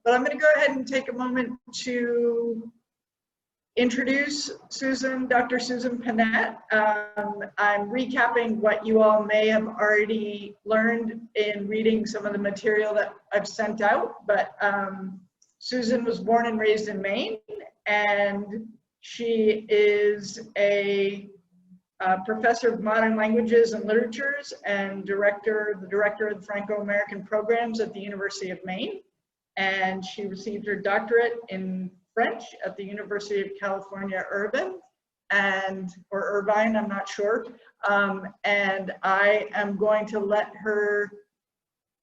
But I'm going to go ahead and take a moment to introduce Susan, Dr. Susan Pinette. I'm recapping what you all may have already learned in reading some of the material that I've sent out, but Susan was born and raised in Maine, and she is a professor of modern languages and literatures and the director of the Franco-American programs at the University of Maine. And she received her doctorate in French at the University of California, Irvine, or Irvine, I'm not sure. And I am going to let her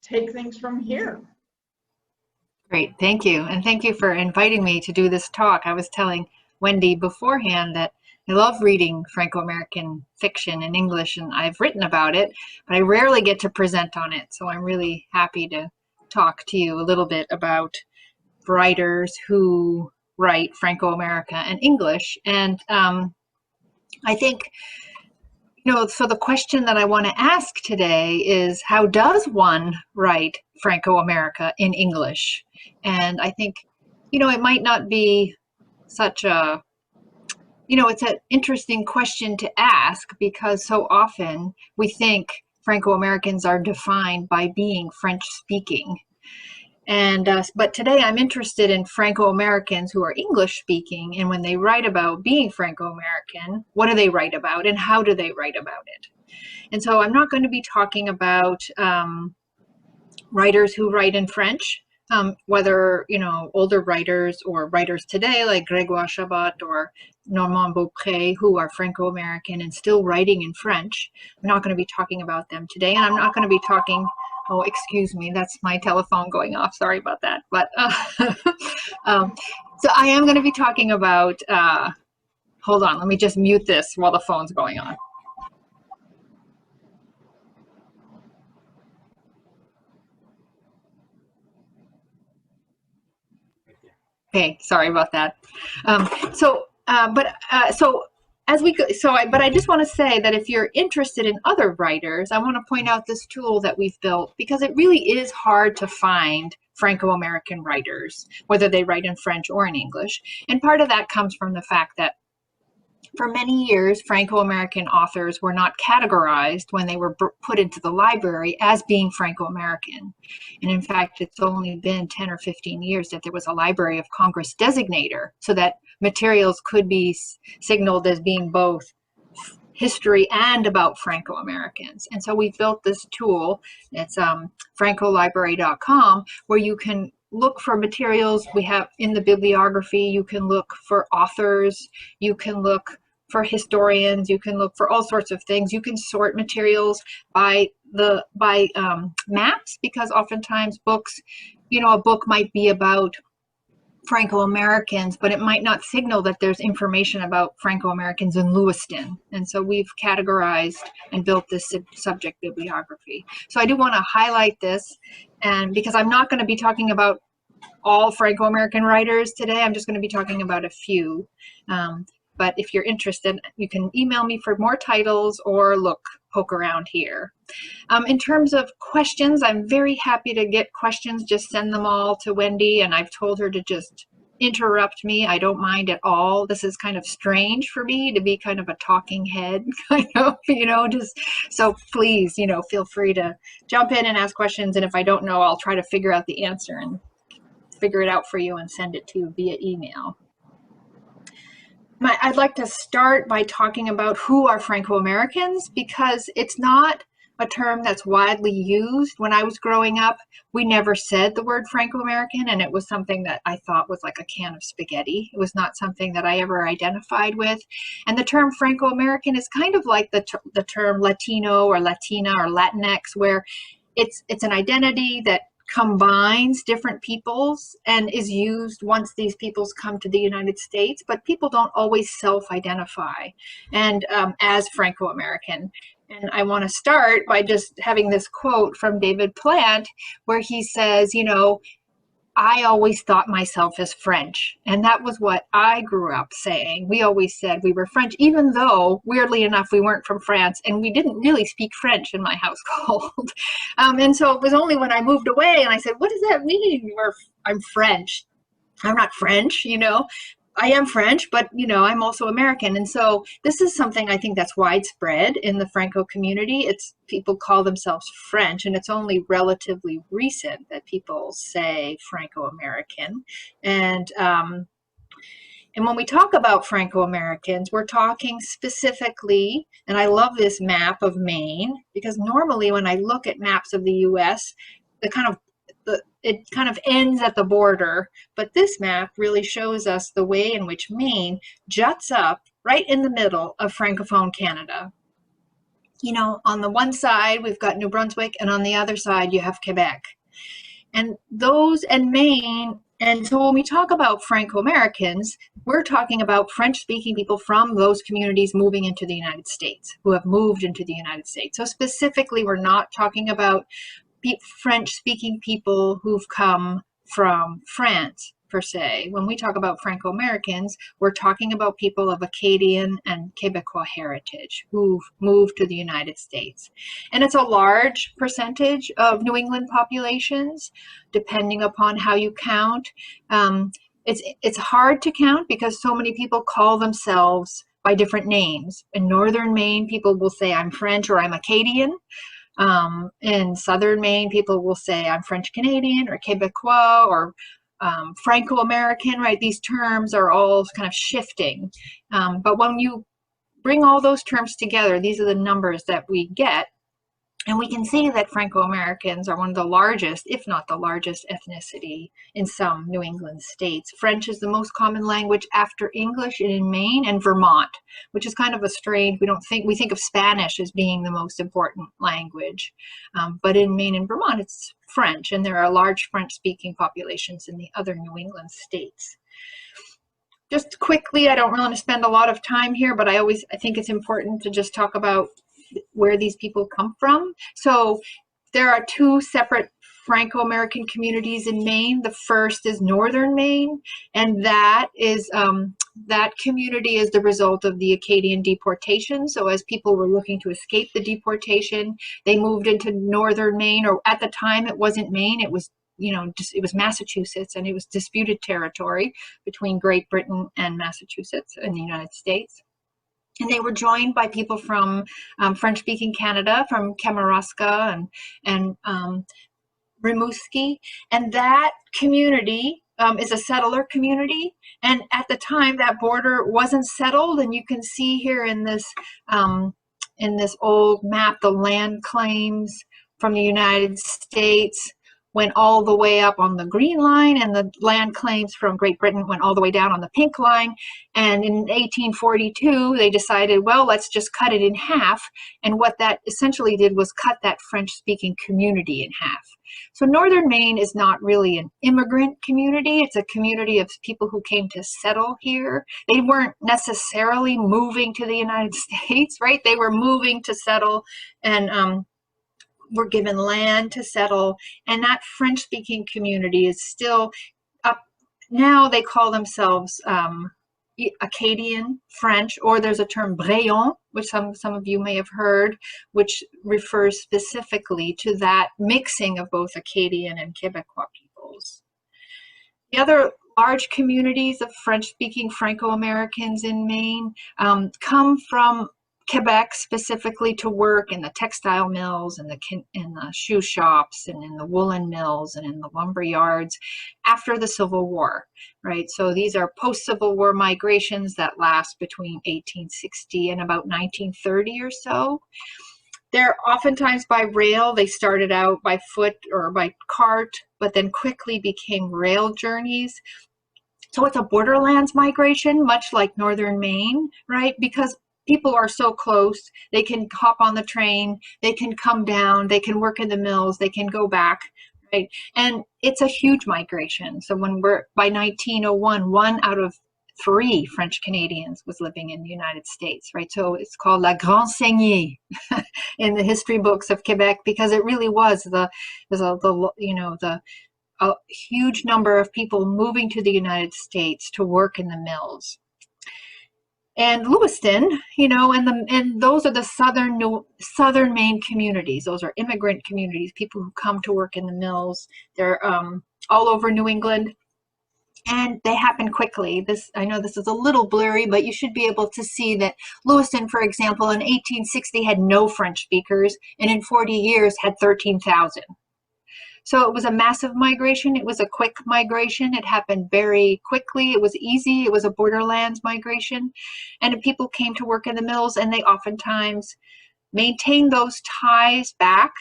take things from here. Great, thank you. And thank you for inviting me to do this talk. I was telling Wendy beforehand that I love reading Franco-American fiction in English, and I've written about it, but I rarely get to present on it. So I'm really happy to talk to you a little bit about writers who write Franco-America and English. And I think, so the question that I want to ask today is, how does one write Franco-America in English? And I think, it might not be such a, it's an interesting question to ask, because so often we think Franco-Americans are defined by being French-speaking. And but today I'm interested in Franco-Americans who are English-speaking, and when they write about being Franco-American, what do they write about and how do they write about it? And so I'm not going to be talking about writers who write in French, whether, older writers or writers today like Grégoire Chabot or Normand Beaupré, who are Franco-American and still writing in French. I'm not going to be talking about them today, and I'm not going to be talking, oh, excuse me, that's my telephone going off, sorry about that. But so I am going to be talking about, hold on, let me just mute this while the phone's going on. Okay, sorry about that. But I just want to say that if you're interested in other writers, I want to point out this tool that we've built, because it really is hard to find Franco-American writers, whether they write in French or in English. And part of that comes from the fact that for many years, Franco-American authors were not categorized when they were put into the library as being Franco-American. And in fact, it's only been 10 or 15 years that there was a Library of Congress designator, so that materials could be signaled as being both history and about Franco-Americans. And so we built this tool. It's francolibrary.com, where you can look for materials we have in the bibliography. You can look for authors, you can look for historians, you can look for all sorts of things. You can sort materials by maps, because oftentimes books, a book might be about Franco-Americans, but it might not signal that there's information about Franco-Americans in Lewiston. And so we've categorized and built this subject bibliography. So I do want to highlight this, and because I'm not going to be talking about all Franco-American writers today, I'm just going to be talking about a few. But if you're interested, you can email me for more titles or poke around here. In terms of questions, I'm very happy to get questions. Just send them all to Wendy, and I've told her to just interrupt me. I don't mind at all. This is kind of strange for me to be kind of a talking head, just so please, feel free to jump in and ask questions. And if I don't know, I'll try to figure out the answer and figure it out for you and send it to you via email. I'd like to start by talking about who are Franco-Americans, because it's not a term that's widely used. When I was growing up, we never said the word Franco-American, and it was something that I thought was like a can of spaghetti. It was not something that I ever identified with. And the term Franco-American is kind of like the term Latino or Latina or Latinx, where it's an identity that combines different peoples and is used once these peoples come to the United States, but people don't always self-identify and as Franco-American. And I want to start by just having this quote from David Plante, where he says, I always thought myself as French, and that was what I grew up saying. We always said we were French, even though, weirdly enough, we weren't from France, and we didn't really speak French in my household. And so it was only when I moved away and I said, what does that mean? I'm French. I'm not French, you know. I am French, but, you know, I'm also American. And so this is something I think that's widespread in the Franco community. It's people call themselves French, and it's only relatively recent that people say Franco-American. And when we talk about Franco-Americans, we're talking specifically, and I love this map of Maine, because normally when I look at maps of the US, it kind of ends at the border, but this map really shows us the way in which Maine juts up right in the middle of Francophone Canada. You know, on the one side, we've got New Brunswick, and on the other side, you have Quebec. And Maine, and so when we talk about Franco-Americans, we're talking about French-speaking people from those communities moving into the United States, who have moved into the United States. So specifically, we're not talking about French-speaking people who've come from France, per se. When we talk about Franco-Americans, we're talking about people of Acadian and Quebecois heritage who've moved to the United States. And it's a large percentage of New England populations, depending upon how you count. It's hard to count because so many people call themselves by different names. In Northern Maine, people will say, I'm French or I'm Acadian. In Southern Maine, people will say I'm French Canadian or Quebecois or Franco-American, right? These terms are all kind of shifting. But when you bring all those terms together, these are the numbers that we get. And we can see that Franco-Americans are one of the largest, if not the largest ethnicity in some New England states. French is the most common language after English in Maine and Vermont, which is kind of a strange, we think of Spanish as being the most important language. But in Maine and Vermont, it's French, and there are large French-speaking populations in the other New England states. Just quickly, I don't want to spend a lot of time here, but I think it's important to just talk about where these people come from. So there are two separate Franco-American communities in Maine. The first is Northern Maine, and that community is the result of the Acadian deportation. So as people were looking to escape the deportation, they moved into Northern Maine, or at the time it wasn't Maine, it was it was Massachusetts, and it was disputed territory between Great Britain and Massachusetts in the United States. And they were joined by people from French-speaking Canada, from Kamouraska and Rimouski. And that community is a settler community. And at the time, that border wasn't settled. And you can see here in this old map, the land claims from the United States went all the way up on the green line, and the land claims from Great Britain went all the way down on the pink line. And in 1842, they decided, well, let's just cut it in half. And what that essentially did was cut that French-speaking community in half. So Northern Maine is not really an immigrant community. It's a community of people who came to settle here. They weren't necessarily moving to the United States, right? They were moving to settle, and were given land to settle, and that French-speaking community is still up. Now they call themselves Acadian French, or there's a term Brayon, which some of you may have heard, which refers specifically to that mixing of both Acadian and Quebecois peoples. The other large communities of French-speaking Franco-Americans in Maine come from Quebec specifically to work in the textile mills and in the shoe shops and in the woolen mills and in the lumber yards after the Civil War, right? So these are post-Civil War migrations that last between 1860 and about 1930 or so. They're oftentimes by rail. They started out by foot or by cart, but then quickly became rail journeys. So it's a borderlands migration, much like Northern Maine, right? Because people are so close, they can hop on the train, they can come down, they can work in the mills, they can go back, right? And it's a huge migration. So by 1901, 1 out of 3 French Canadians was living in the United States, right? So it's called La Grande Saignée in the history books of Quebec, because it really was the a huge number of people moving to the United States to work in the mills. And Lewiston, you know, and those are the southern Maine communities. Those are immigrant communities, people who come to work in the mills. They're all over New England, and they happen quickly. I know this is a little blurry, but you should be able to see that Lewiston, for example, in 1860 had no French speakers, and in 40 years had 13,000. So it was a massive migration. It was a quick migration. It happened very quickly. It was easy. It was a borderlands migration. And people came to work in the mills, and they oftentimes maintained those ties back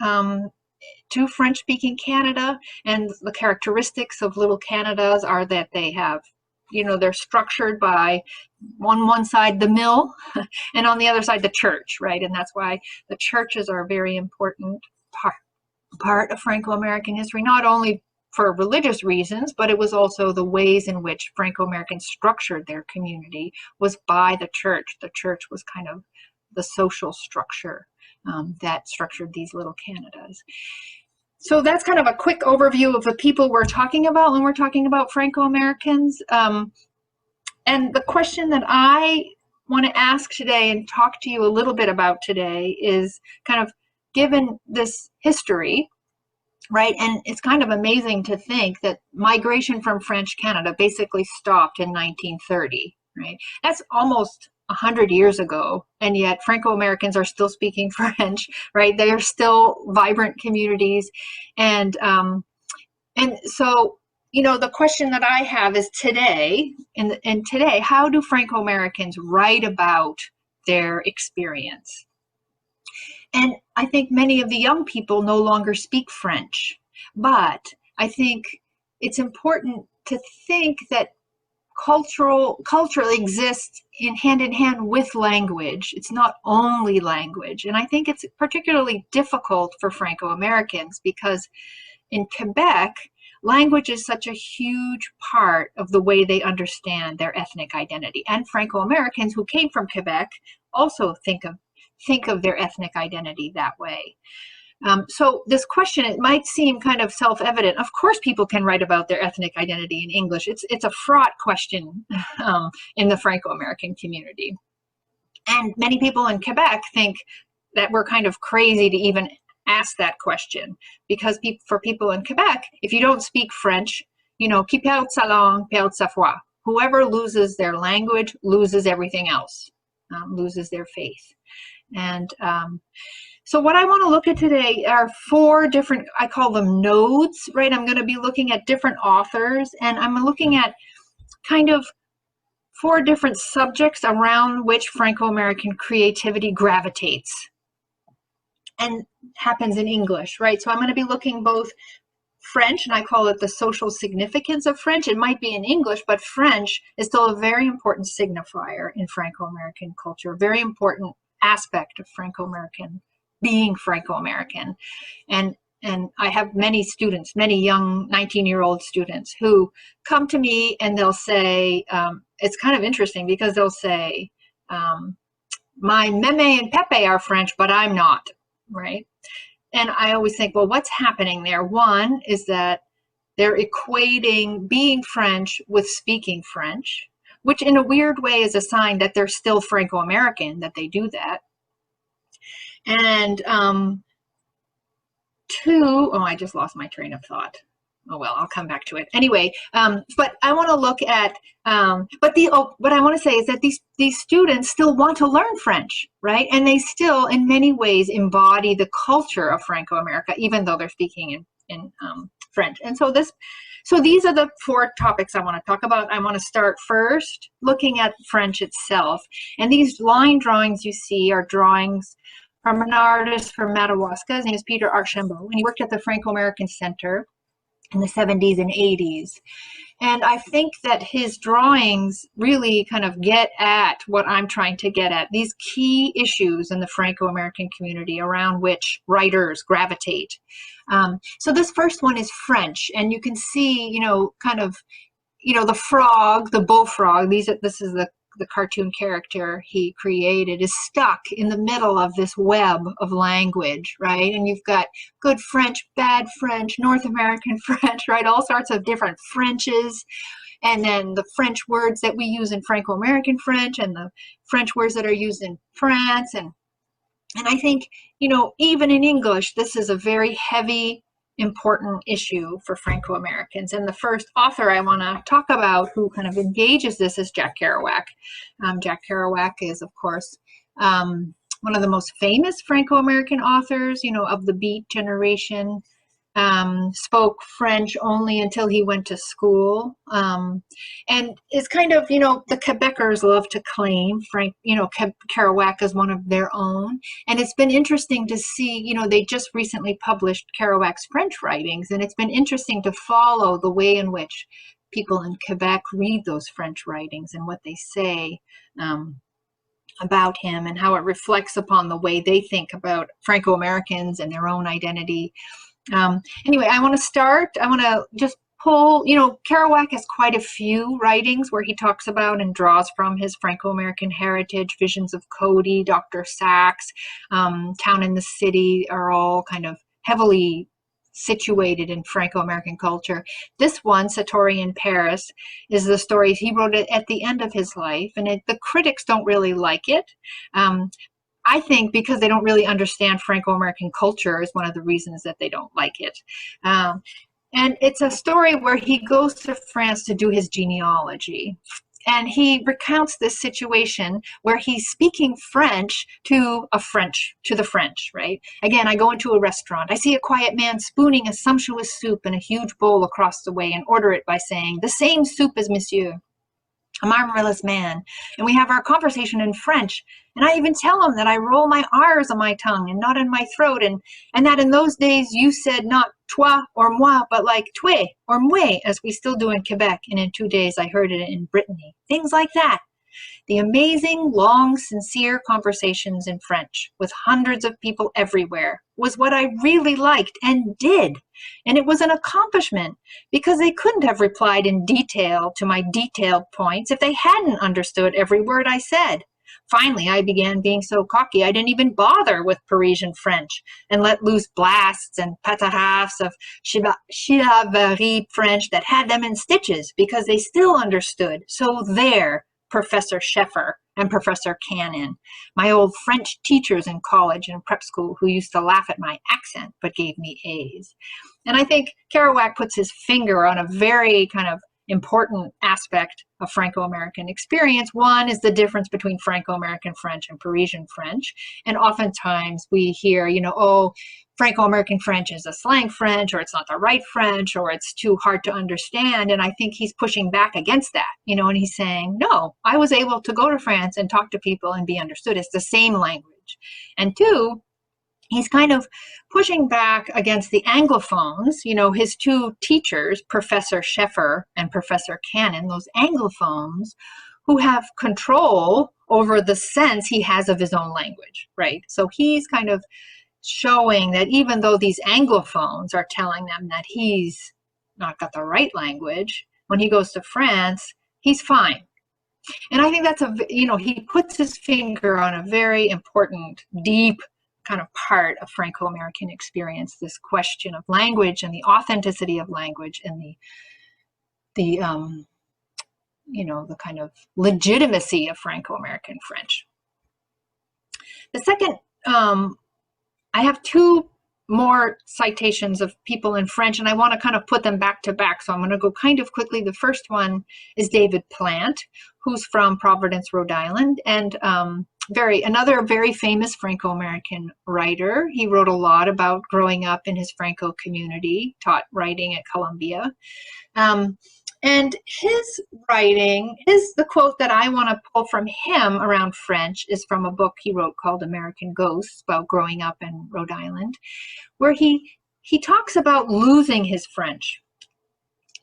to French-speaking Canada. And the characteristics of little Canadas are that they have, you know, they're structured by on one side the mill and on the other side the church, right? And that's why the churches are a very important part of Franco-American history, not only for religious reasons, but it was also the ways in which Franco-Americans structured their community was by the church. The church was kind of the social structure that structured these little Canadas. So that's kind of a quick overview of the people we're talking about when we're talking about Franco-Americans. And the question that I want to ask today and talk to you a little bit about today is kind of, given this history, right? And it's kind of amazing to think that migration from French Canada basically stopped in 1930, right? That's almost 100 years ago, and yet Franco-Americans are still speaking French, right? They are still vibrant communities. And so, you know, the question that I have is today, and today, how do Franco-Americans write about their experience? And I think many of the young people no longer speak French, but I think it's important to think that culture exists in hand with language. It's not only language. And I think it's particularly difficult for Franco-Americans because in Quebec, language is such a huge part of the way they understand their ethnic identity. And Franco-Americans who came from Quebec also think of their ethnic identity that way. So this question, it might seem kind of self-evident. Of course people can write about their ethnic identity in English. It's a fraught question in the Franco-American community. And many people in Quebec think that we're kind of crazy to even ask that question, because for people in Quebec, if you don't speak French, you know, qui perd sa langue perd sa foi. Whoever loses their language loses everything else, loses their faith. And so what I want to look at today are 4 different, I call them nodes, right? I'm going to be looking at different authors, and I'm looking at kind of 4 different subjects around which Franco-American creativity gravitates and happens in English, right? So I'm going to be looking both French, and I call it the social significance of French. It might be in English, but French is still a very important signifier in Franco-American culture, a very important aspect of Franco-American, being Franco-American. And I have many students, many young 19-year-old students who come to me and they'll say, it's kind of interesting because they'll say, my Meme and Pepe are French, but I'm not, right? And I always think, well, what's happening there? One is that they're equating being French with speaking French, which in a weird way is a sign that they're still Franco-American, that they do that. And 2, oh, I just lost my train of thought. Oh, well, I'll come back to it. Anyway, but I want to look at, what I want to say is that these students still want to learn French, right? And they still, in many ways, embody the culture of Franco-America, even though they're speaking in French. And so these are the 4 topics I want to talk about. I want to start first looking at French itself. And these line drawings you see are drawings from an artist from Madawaska. His name is Peter Archambault, and he worked at the Franco-American Center in the 70s and 80s. And I think that his drawings really kind of get at what I'm trying to get at, these key issues in the Franco-American community around which writers gravitate. So this first one is French, and you can see, you know, kind of, you know, the frog, the bullfrog. This is the cartoon character he created, is stuck in the middle of this web of language, right? And you've got good French, bad French, North American French, right? All sorts of different Frenches. And then the French words that we use in Franco-American French and the French words that are used in France. And I think, you know, even in English, this is a very heavy, important issue for Franco-Americans. And the first author I want to talk about who kind of engages this is Jack Kerouac. Jack Kerouac is, of course, one of the most famous Franco-American authors, you know, of the Beat generation. Spoke French only until he went to school, and is kind of, you know, the Quebecers love to claim Kerouac as one of their own. And it's been interesting to see, you know, they just recently published Kerouac's French writings, and it's been interesting to follow the way in which people in Quebec read those French writings and what they say about him, and how it reflects upon the way they think about Franco-Americans and their own identity. Anyway, I want to just pull, you know, Kerouac has quite a few writings where he talks about and draws from his Franco-American heritage. Visions of Cody, Dr. Sachs, Town in the City are all kind of heavily situated in Franco-American culture. This one, Satori in Paris, is the story he wrote it at the end of his life, and the critics don't really like it. I think because they don't really understand Franco-American culture is one of the reasons that they don't like it. And it's a story where he goes to France to do his genealogy. And he recounts this situation where he's speaking French to the French, right? Again, I go into a restaurant. I see a quiet man spooning a sumptuous soup in a huge bowl across the way and order it by saying, "The same soup as monsieur." A marvelous man. And we have our conversation in French. And I even tell him that I roll my R's on my tongue and not in my throat. And that in those days you said not toi or moi, but like toi or moi, as we still do in Quebec. And in 2 days I heard it in Brittany. Things like that. The amazing, long, sincere conversations in French with hundreds of people everywhere was what I really liked and did. And it was an accomplishment because they couldn't have replied in detail to my detailed points if they hadn't understood every word I said. Finally, I began being so cocky I didn't even bother with Parisian French and let loose blasts and patarafs of chivalry French that had them in stitches because they still understood. So there, Professor Sheffer and Professor Cannon, my old French teachers in college and prep school who used to laugh at my accent but gave me A's. And I think Kerouac puts his finger on a very kind of important aspect of Franco-American experience. One is the difference between Franco-American French and Parisian French. And oftentimes we hear, you know, oh, Franco-American French is a slang French, or it's not the right French, or it's too hard to understand. And I think he's pushing back against that, you know, and he's saying, no, I was able to go to France and talk to people and be understood. It's the same language. And two, he's kind of pushing back against the Anglophones, you know, his two teachers, Professor Sheffer and Professor Cannon, those Anglophones who have control over the sense he has of his own language, right? So he's kind of showing that even though these Anglophones are telling them that he's not got the right language, when he goes to France, he's fine. And I think that's you know, he puts his finger on a very important, deep kind of part of Franco-American experience, this question of language and the authenticity of language and the you know, the kind of legitimacy of Franco-American French. The second, I have two more citations of people in French, and I want to kind of put them back to back. So I'm going to go kind of quickly. The first one is David Plante, who's from Providence, Rhode Island, and another very famous Franco-American writer. He wrote a lot about growing up in his Franco community, taught writing at Columbia. And his writing, the quote that I want to pull from him around French is from a book he wrote called American Ghosts, about growing up in Rhode Island, where he talks about losing his French.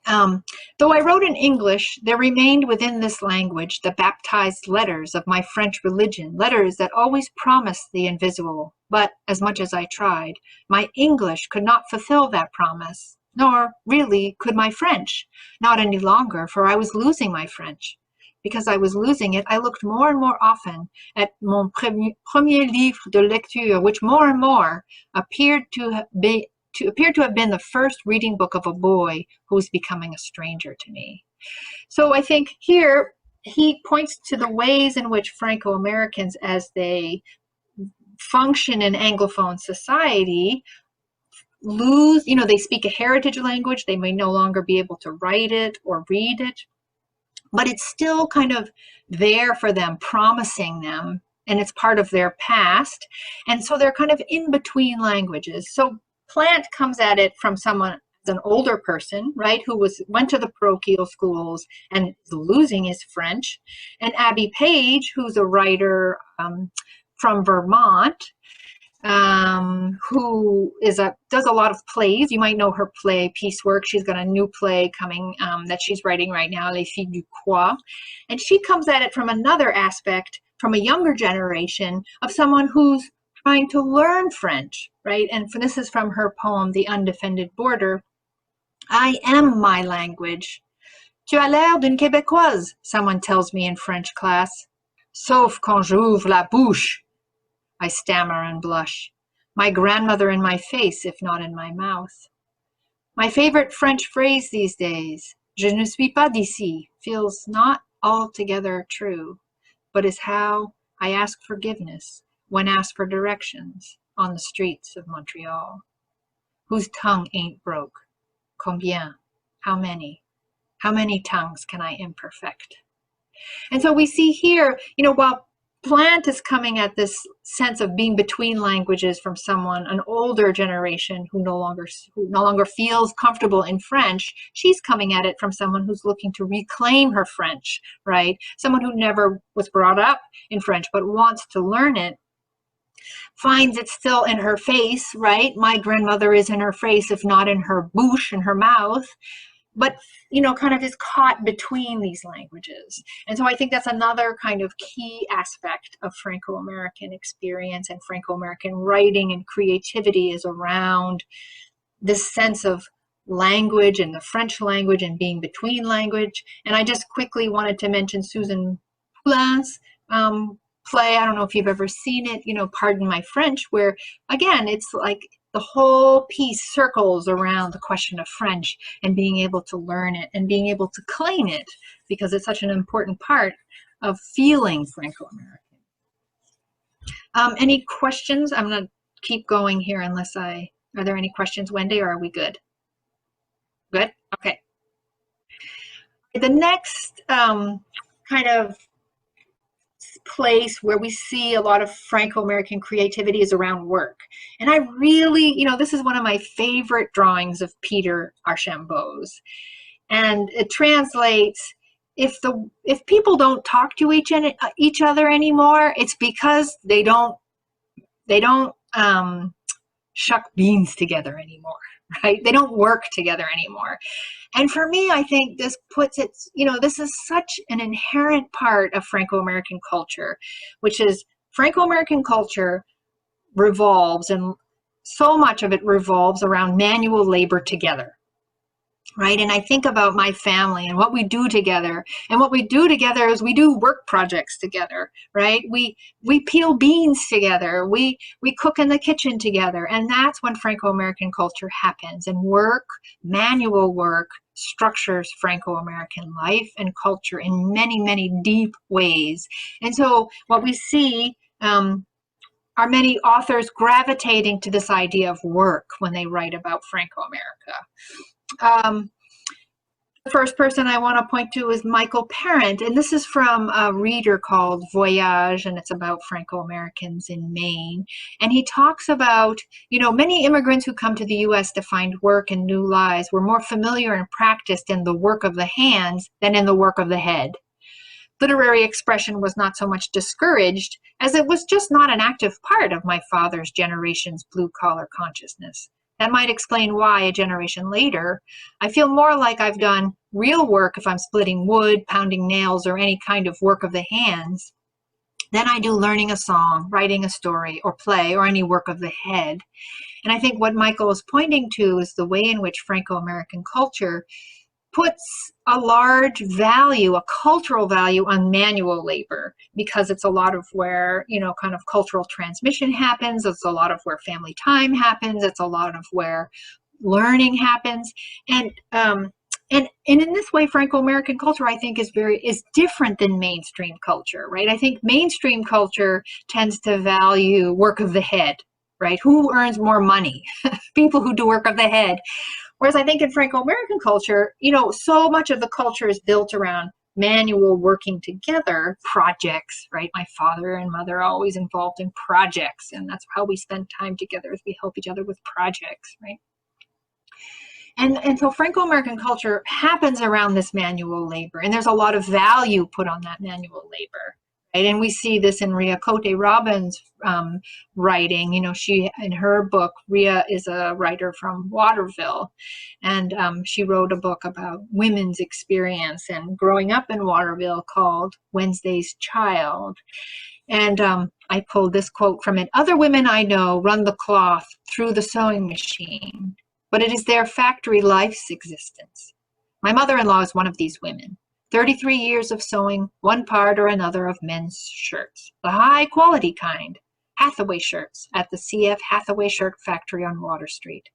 Though I wrote in English, there remained within this language the baptized letters of my French religion, letters that always promised the invisible. But as much as I tried, my English could not fulfill that promise. Nor, really, could my French, not any longer, for I was losing my French. because I was losing it, I looked more and more often at mon premier livre de lecture, which more and more appeared to have been the first reading book of a boy who was becoming a stranger to me. So I think here he points to the ways in which Franco-Americans, as they function in Anglophone society, lose, they speak a heritage language, they may no longer be able to write it or read it, but it's still kind of there for them, promising them, and it's part of their past. And so they're kind of in between languages. So Plante comes at it from someone, an older person, right, who went to the parochial schools and is losing his French, and Abby Page, who's a writer from Vermont, who does a lot of plays. You might know her play Piecework. She's got a new play coming that she's writing right now, Les Filles du Croix. And she comes at it from another aspect, from a younger generation, of someone who's trying to learn French, right? And this is from her poem, The Undefended Border. I am my language. Tu as l'air d'une Québécoise, someone tells me in French class. Sauf quand j'ouvre la bouche. I stammer and blush. My grandmother in my face, if not in my mouth. My favorite French phrase these days, je ne suis pas d'ici, feels not altogether true, but is how I ask forgiveness when asked for directions on the streets of Montreal. Whose tongue ain't broke? Combien? How many? How many tongues can I imperfect? And so we see here, while Plante is coming at this sense of being between languages from someone, an older generation who no longer feels comfortable in French, she's coming at it from someone who's looking to reclaim her French, right? Someone who never was brought up in French but wants to learn it, finds it still in her face, right? My grandmother is in her face, if not in her bouche, in her mouth, but kind of is caught between these languages. And so I think that's another kind of key aspect of Franco-American experience and Franco-American writing and creativity, is around this sense of language and the French language and being between language. And I just quickly wanted to mention Susan Poulin's play. I don't know if you've ever seen it, Pardon My French, where again, it's like the whole piece circles around the question of French and being able to learn it and being able to claim it, because it's such an important part of feeling Franco-American. Any questions? I'm going to keep going here unless are there any questions, Wendy, or are we good? Good? Okay. The next kind of place where we see a lot of Franco-American creativity is around work. And I really, this is one of my favorite drawings of Peter Archambault's. And it translates, if people don't talk to each other anymore, it's because they don't shuck beans together anymore, right? They don't work together anymore. And for me, I think this puts it, this is such an inherent part of Franco-American culture, which is Franco-American culture revolves, and so much of it revolves around manual labor together, right? And I think about my family and what we do together. And what we do together is we do work projects together, right? We peel beans together. We cook in the kitchen together. And that's when Franco-American culture happens. And work, manual work, structures Franco-American life and culture in many, many deep ways. And so what we see are many authors gravitating to this idea of work when they write about Franco-America. The first person I want to point to is Michael Parent, and this is from a reader called Voyage, and it's about Franco-Americans in Maine. And he talks about, many immigrants who come to the U.S. to find work and new lives were more familiar and practiced in the work of the hands than in the work of the head. Literary expression was not so much discouraged as it was just not an active part of my father's generation's blue-collar consciousness. That might explain why a generation later, I feel more like I've done real work if I'm splitting wood, pounding nails, or any kind of work of the hands, than I do learning a song, writing a story, or play, or any work of the head. And I think what Michael is pointing to is the way in which Franco-American culture puts a large value, a cultural value on manual labor, because it's a lot of where, you know, kind of cultural transmission happens. It's a lot of where family time happens. It's a lot of where learning happens. And in this way, Franco-American culture, I think, is different than mainstream culture, right? I think mainstream culture tends to value work of the head, right? Who earns more money? People who do work of the head. Whereas I think in Franco-American culture, you know, so much of the culture is built around manual working together projects, right? My father and mother are always involved in projects, and that's how we spend time together, as we help each other with projects, right? And so Franco-American culture happens around this manual labor, and there's a lot of value put on that manual labor, right? And we see this in Ria Cote Robbins' writing. You know, she, in her book, Ria is a writer from Waterville, and she wrote a book about women's experience and growing up in Waterville called Wednesday's Child. And I pulled this quote from it: "Other women I know run the cloth through the sewing machine, but it is their factory life's existence. My mother-in-law is one of these women. 33 years of sewing one part or another of men's shirts, the high-quality kind, Hathaway shirts at the C.F. Hathaway Shirt Factory on Water Street.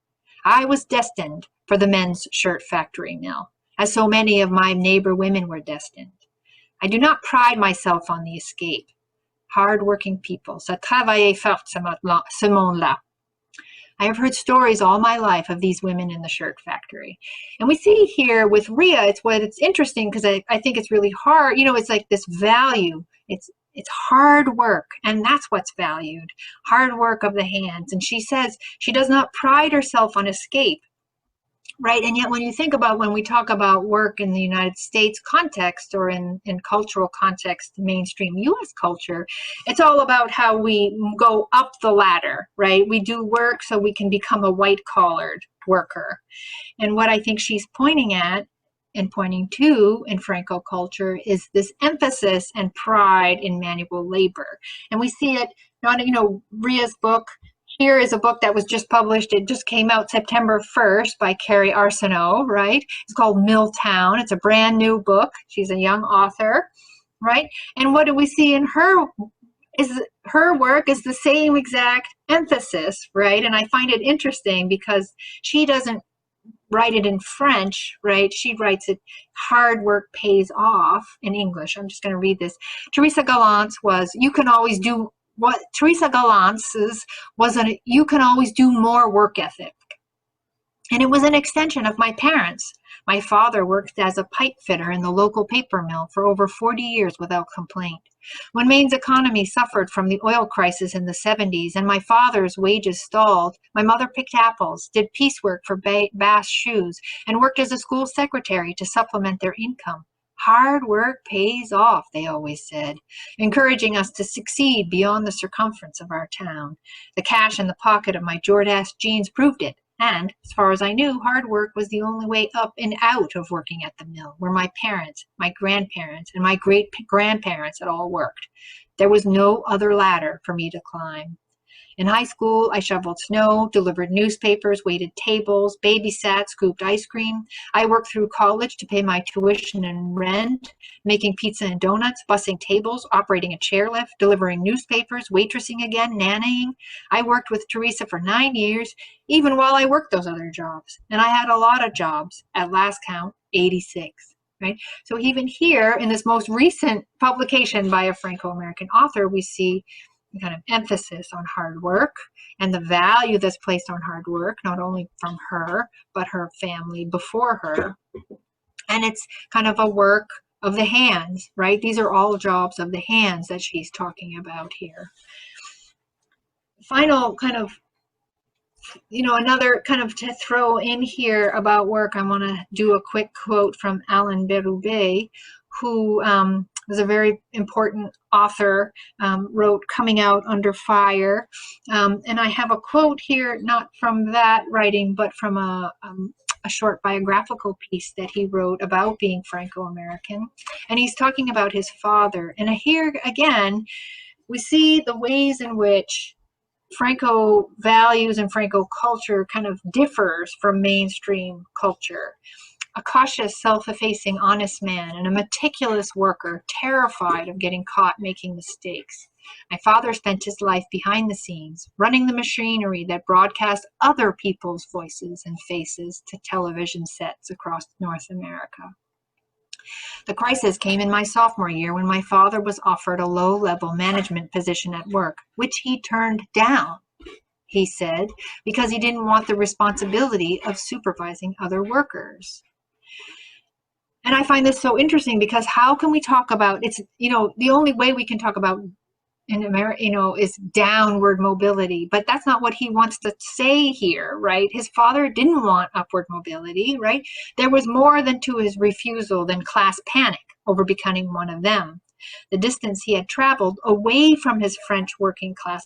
I was destined for the men's shirt factory mill, as so many of my neighbor women were destined. I do not pride myself on the escape. Hard-working people, ça travaillait fort, ce monde-là. I have heard stories all my life of these women in the shirt factory." And we see here with Ria, it's interesting, because I think it's really hard. You know, it's like this value. It's hard work, and that's what's valued. Hard work of the hands. And she says she does not pride herself on escape, right? And yet when you think about, when we talk about work in the United States context, or in cultural context, mainstream US culture, it's all about how we go up the ladder, right? We do work so we can become a white-collared worker. And what I think she's pointing at and pointing to in Franco culture is this emphasis and pride in manual labor. And we see it, you know, Ria's book. Here is a book that was just published. It just came out September 1st by Carrie Arsenault, right? It's called Milltown. It's a brand new book. She's a young author, right? And what do we see in her work is the same exact emphasis, right? And I find it interesting because she doesn't write it in French, right? She writes it, hard work pays off, in English. I'm just going to read this. Teresa Gallant's was, you can always do what Teresa Gallant's was you can always do more work ethic. And it was an extension of my parents. My father worked as a pipe fitter in the local paper mill for over 40 years without complaint. When Maine's economy suffered from the oil crisis in the 70s and my father's wages stalled, my mother picked apples, did piecework for Bass Shoes, and worked as a school secretary to supplement their income. Hard work pays off, they always said, encouraging us to succeed beyond the circumference of our town. The cash in the pocket of my Jordache jeans proved it, and, as far as I knew, hard work was the only way up and out of working at the mill, where my parents, my grandparents, and my great-grandparents had all worked. There was no other ladder for me to climb. In high school, I shoveled snow, delivered newspapers, waited tables, babysat, scooped ice cream. I worked through college to pay my tuition and rent, making pizza and donuts, bussing tables, operating a chairlift, delivering newspapers, waitressing again, nannying. I worked with Teresa for 9 years, even while I worked those other jobs. And I had a lot of jobs, at last count, 86. Right? So even here, in this most recent publication by a Franco-American author, we see kind of emphasis on hard work and the value that's placed on hard work, not only from her, but her family before her. And it's kind of a work of the hands, right? These are all jobs of the hands that she's talking about here. Final kind of, you know, another kind of to throw in here about work, I want to do a quick quote from Alain Berube, who was a very important author, wrote Coming Out Under Fire. And I have a quote here, not from that writing, but from a short biographical piece that he wrote about being Franco-American. And he's talking about his father. And here, again, we see the ways in which Franco values and Franco culture kind of differs from mainstream culture. a cautious, self-effacing, honest man, and a meticulous worker, terrified of getting caught making mistakes. My father spent his life behind the scenes, running the machinery that broadcast other people's voices and faces to television sets across North America. The crisis came in my sophomore year when my father was offered a low-level management position at work, which he turned down, he said, because he didn't want the responsibility of supervising other workers. And I find this so interesting because how can we talk about, it's, the only way we can talk about in America, is downward mobility, but that's not what he wants to say here, right? His father didn't want upward mobility, right? There was more than to his refusal than class panic over becoming one of them. The distance he had traveled away from his French working class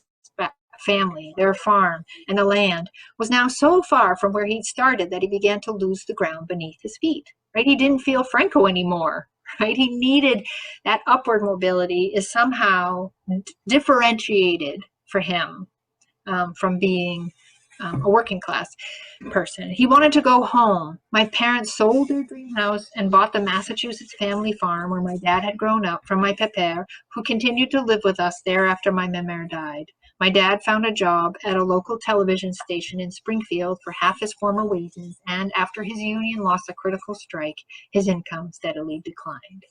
family, their farm, and the land was now so far from where he'd started that he began to lose the ground beneath his feet, right? He didn't feel Franco anymore. Right? He needed that upward mobility is somehow differentiated for him from being a working class person. He wanted to go home. My parents sold their dream house and bought the Massachusetts family farm where my dad had grown up from my pépère, who continued to live with us there after my mère died. My dad found a job at a local television station in Springfield for half his former wages, and after his union lost a critical strike, his income steadily declined,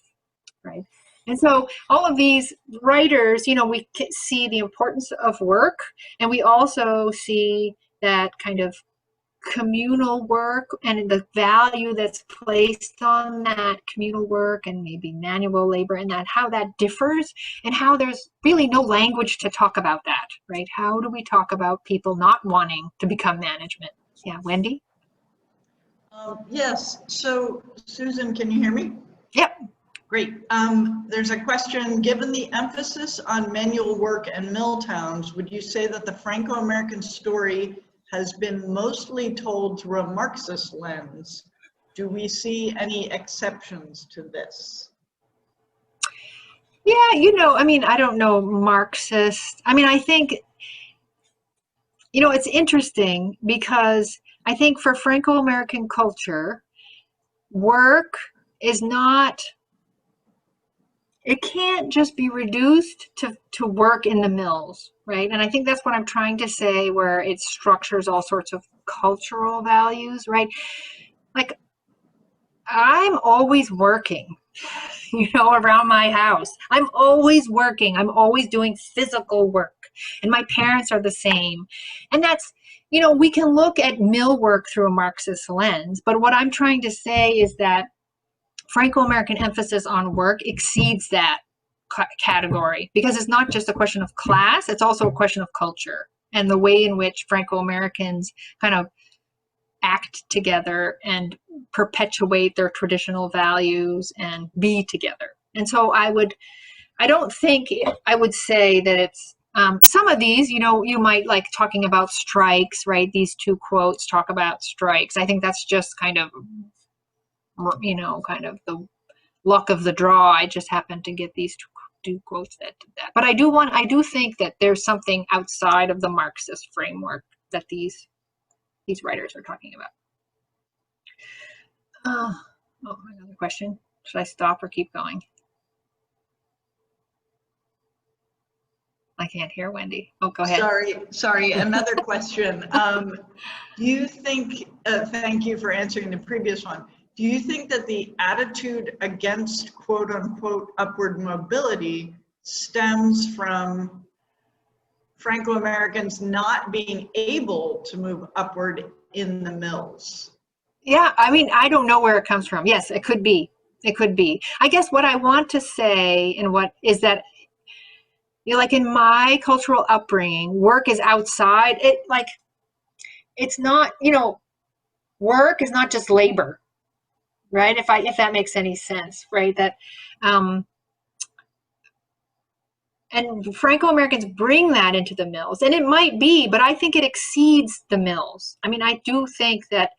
right? And so all of these writers, we see the importance of work, and we also see that kind of communal work and the value that's placed on that communal work and maybe manual labor, and that how that differs and how there's really no language to talk about that, right? How do we talk about people not wanting to become management? Yeah, Wendy? Yes, so Susan, can you hear me? Yep. Great. There's a question, given the emphasis on manual work and mill towns, would you say that the Franco-American story has been mostly told through a Marxist lens? Do we see any exceptions to this? Yeah, I don't know Marxist. I think, it's interesting because I think for Franco-American culture, work is not, it can't just be reduced to work in the mills, right? And I think that's what I'm trying to say, where it structures all sorts of cultural values, right? Like, I'm always working, around my house. I'm always working. I'm always doing physical work. And my parents are the same. And that's, we can look at mill work through a Marxist lens, but what I'm trying to say is that Franco-American emphasis on work exceeds that category, because it's not just a question of class, it's also a question of culture and the way in which Franco-Americans kind of act together and perpetuate their traditional values and be together. And so I don't think I would say that it's some of these, you might like talking about strikes, right? These two quotes talk about strikes. I think that's just kind of kind of the luck of the draw. I just happened to get these two quotes that did that. But I do think that there's something outside of the Marxist framework that these writers are talking about. Another question. Should I stop or keep going? I can't hear Wendy. Oh, go ahead. Sorry. Another question. Do you think, thank you for answering the previous one. Do you think that the attitude against quote unquote upward mobility stems from Franco-Americans not being able to move upward in the mills? Yeah, I don't know where it comes from. Yes, it could be. It could be. I guess what I want to say and what is that, like in my cultural upbringing, work is outside. It's not, work is not just labor, right? If that makes any sense, right? That, and Franco-Americans bring that into the mills, and it might be, but I think it exceeds the mills. I do think that,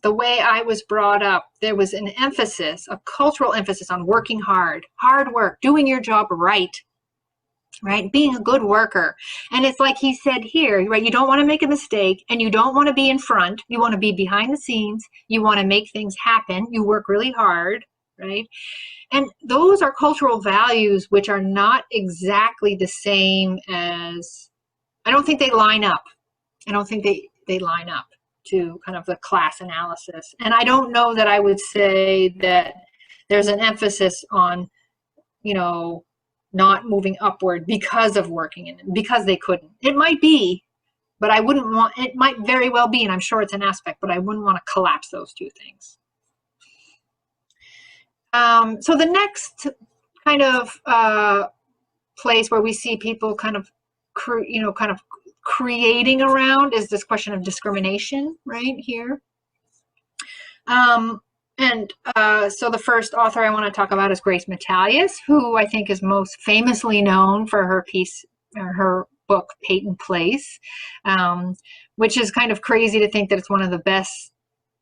the way I was brought up, there was an emphasis, a cultural emphasis on working hard work, doing your job right. right? Being a good worker. And it's like he said here, right? You don't want to make a mistake, and you don't want to be in front. You want to be behind the scenes. You want to make things happen. You work really hard, right? And those are cultural values which are not exactly the same as, I don't think they line up. I don't think they line up to kind of the class analysis. And I don't know that I would say that there's an emphasis on, you know, not moving upward because of working in it, because they couldn't. It might be, but I wouldn't want, it might very well be, and I'm sure it's an aspect, but I wouldn't want to collapse those two things. So the next kind of place where we see people kind of, creating around is this question of discrimination right here. So the first author I want to talk about is Grace Matalias, who I think is most famously known for her piece, or her book, Peyton Place, which is kind of crazy to think that it's one of the best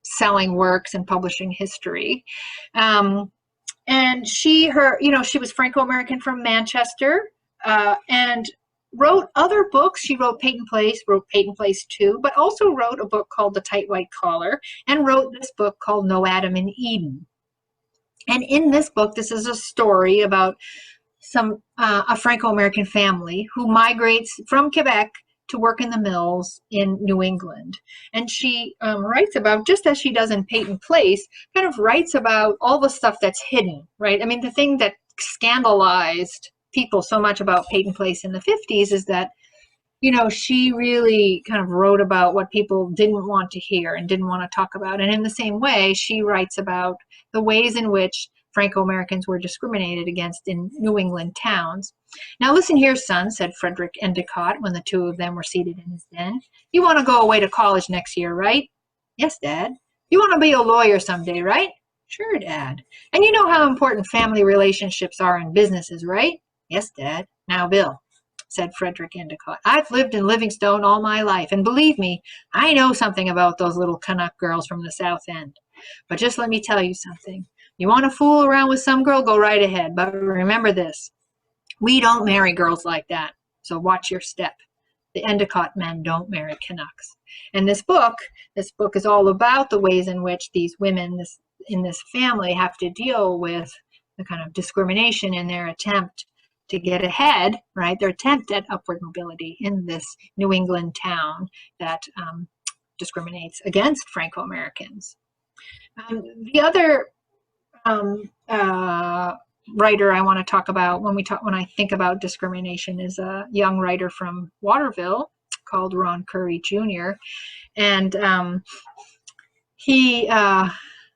selling works in publishing history. And she was Franco-American from Manchester, and wrote other books. She wrote Peyton Place 2, but also wrote a book called The Tight White Collar, and wrote this book called No Adam in Eden. And in this book, this is a story about a Franco-American family who migrates from Quebec to work in the mills in New England. And she writes about, just as she does in Peyton Place, kind of writes about all the stuff that's hidden, right? I mean, the thing that scandalized people so much about Peyton Place in the 50s is that, you know, she really kind of wrote about what people didn't want to hear and didn't want to talk about. And in the same way, she writes about the ways in which Franco-Americans were discriminated against in New England towns. "Now listen here, son," said Frederick Endicott when the two of them were seated in his den. "You want to go away to college next year, right?" "Yes, Dad." "You want to be a lawyer someday, right?" "Sure, Dad." "And you know how important family relationships are in businesses, right?" "Yes, Dad." "Now, Bill," said Frederick Endicott, "I've lived in Livingstone all my life, and believe me, I know something about those little Canuck girls from the South End. But just let me tell you something. You want to fool around with some girl, go right ahead. But remember this, we don't marry girls like that, so watch your step. The Endicott men don't marry Canucks." And this book is all about the ways in which these women in this family have to deal with the kind of discrimination in their attempt to get ahead, right? Their attempt at upward mobility in this New England town that discriminates against Franco-Americans. The other writer I want to talk about when I think about discrimination is a young writer from Waterville called Ron Curry Jr. And he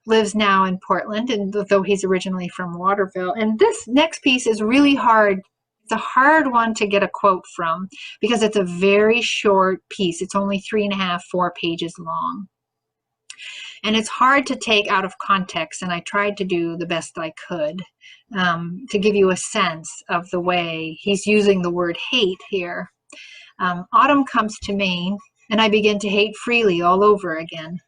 lives now in Portland, and though he's originally from Waterville. And this next piece is really hard. It's a hard one to get a quote from because it's a very short piece. It's only 3.5, 4 pages long. And it's hard to take out of context, and I tried to do the best I could to give you a sense of the way he's using the word hate here. "Autumn comes to Maine, and I begin to hate freely all over again.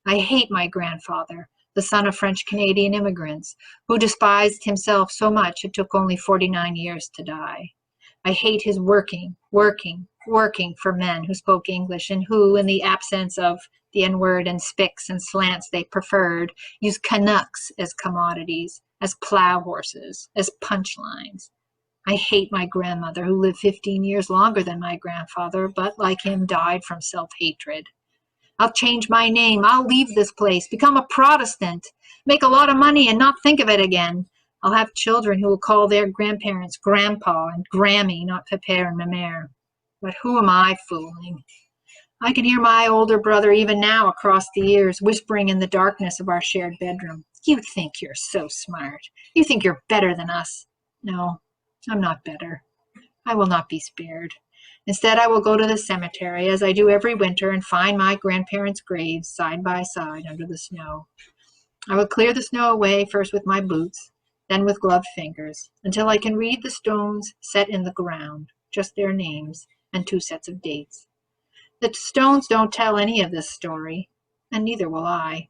I hate my grandfather, the son of French-Canadian immigrants, who despised himself so much it took only 49 years to die. I hate his working for men who spoke English and who, in the absence of the N-word and spics and slants they preferred, used Canucks as commodities, as plow horses, as punchlines. I hate my grandmother, who lived 15 years longer than my grandfather, but like him died from self-hatred. I'll change my name. I'll leave this place, become a Protestant, make a lot of money and not think of it again. I'll have children who will call their grandparents Grandpa and Grammy, not Pépère and Mamère. But who am I fooling? I can hear my older brother even now across the years whispering in the darkness of our shared bedroom. You think you're so smart. You think you're better than us. No, I'm not better. I will not be spared. Instead, I will go to the cemetery, as I do every winter, and find my grandparents' graves side by side under the snow. I will clear the snow away, first with my boots, then with gloved fingers, until I can read the stones set in the ground, just their names and 2 sets of dates. The stones don't tell any of this story, and neither will I.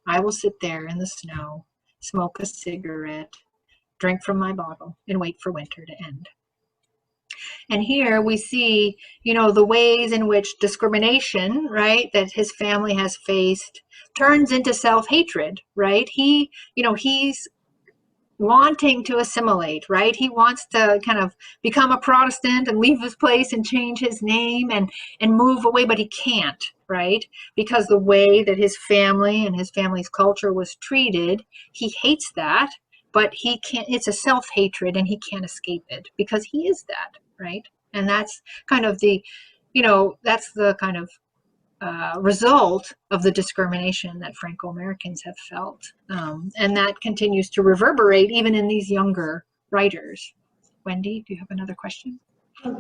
I will sit there in the snow, smoke a cigarette, drink from my bottle, and wait for winter to end. And here we see, the ways in which discrimination, right, that his family has faced turns into self-hatred, right? He's wanting to assimilate, right? He wants to kind of become a Protestant and leave his place and change his name and move away, but he can't, right? Because the way that his family and his family's culture was treated, he hates that, but he can't, it's a self-hatred and he can't escape it because he is that, right? And that's kind of the, that's the kind of result of the discrimination that Franco-Americans have felt. And that continues to reverberate even in these younger writers. Wendy, do you have another question?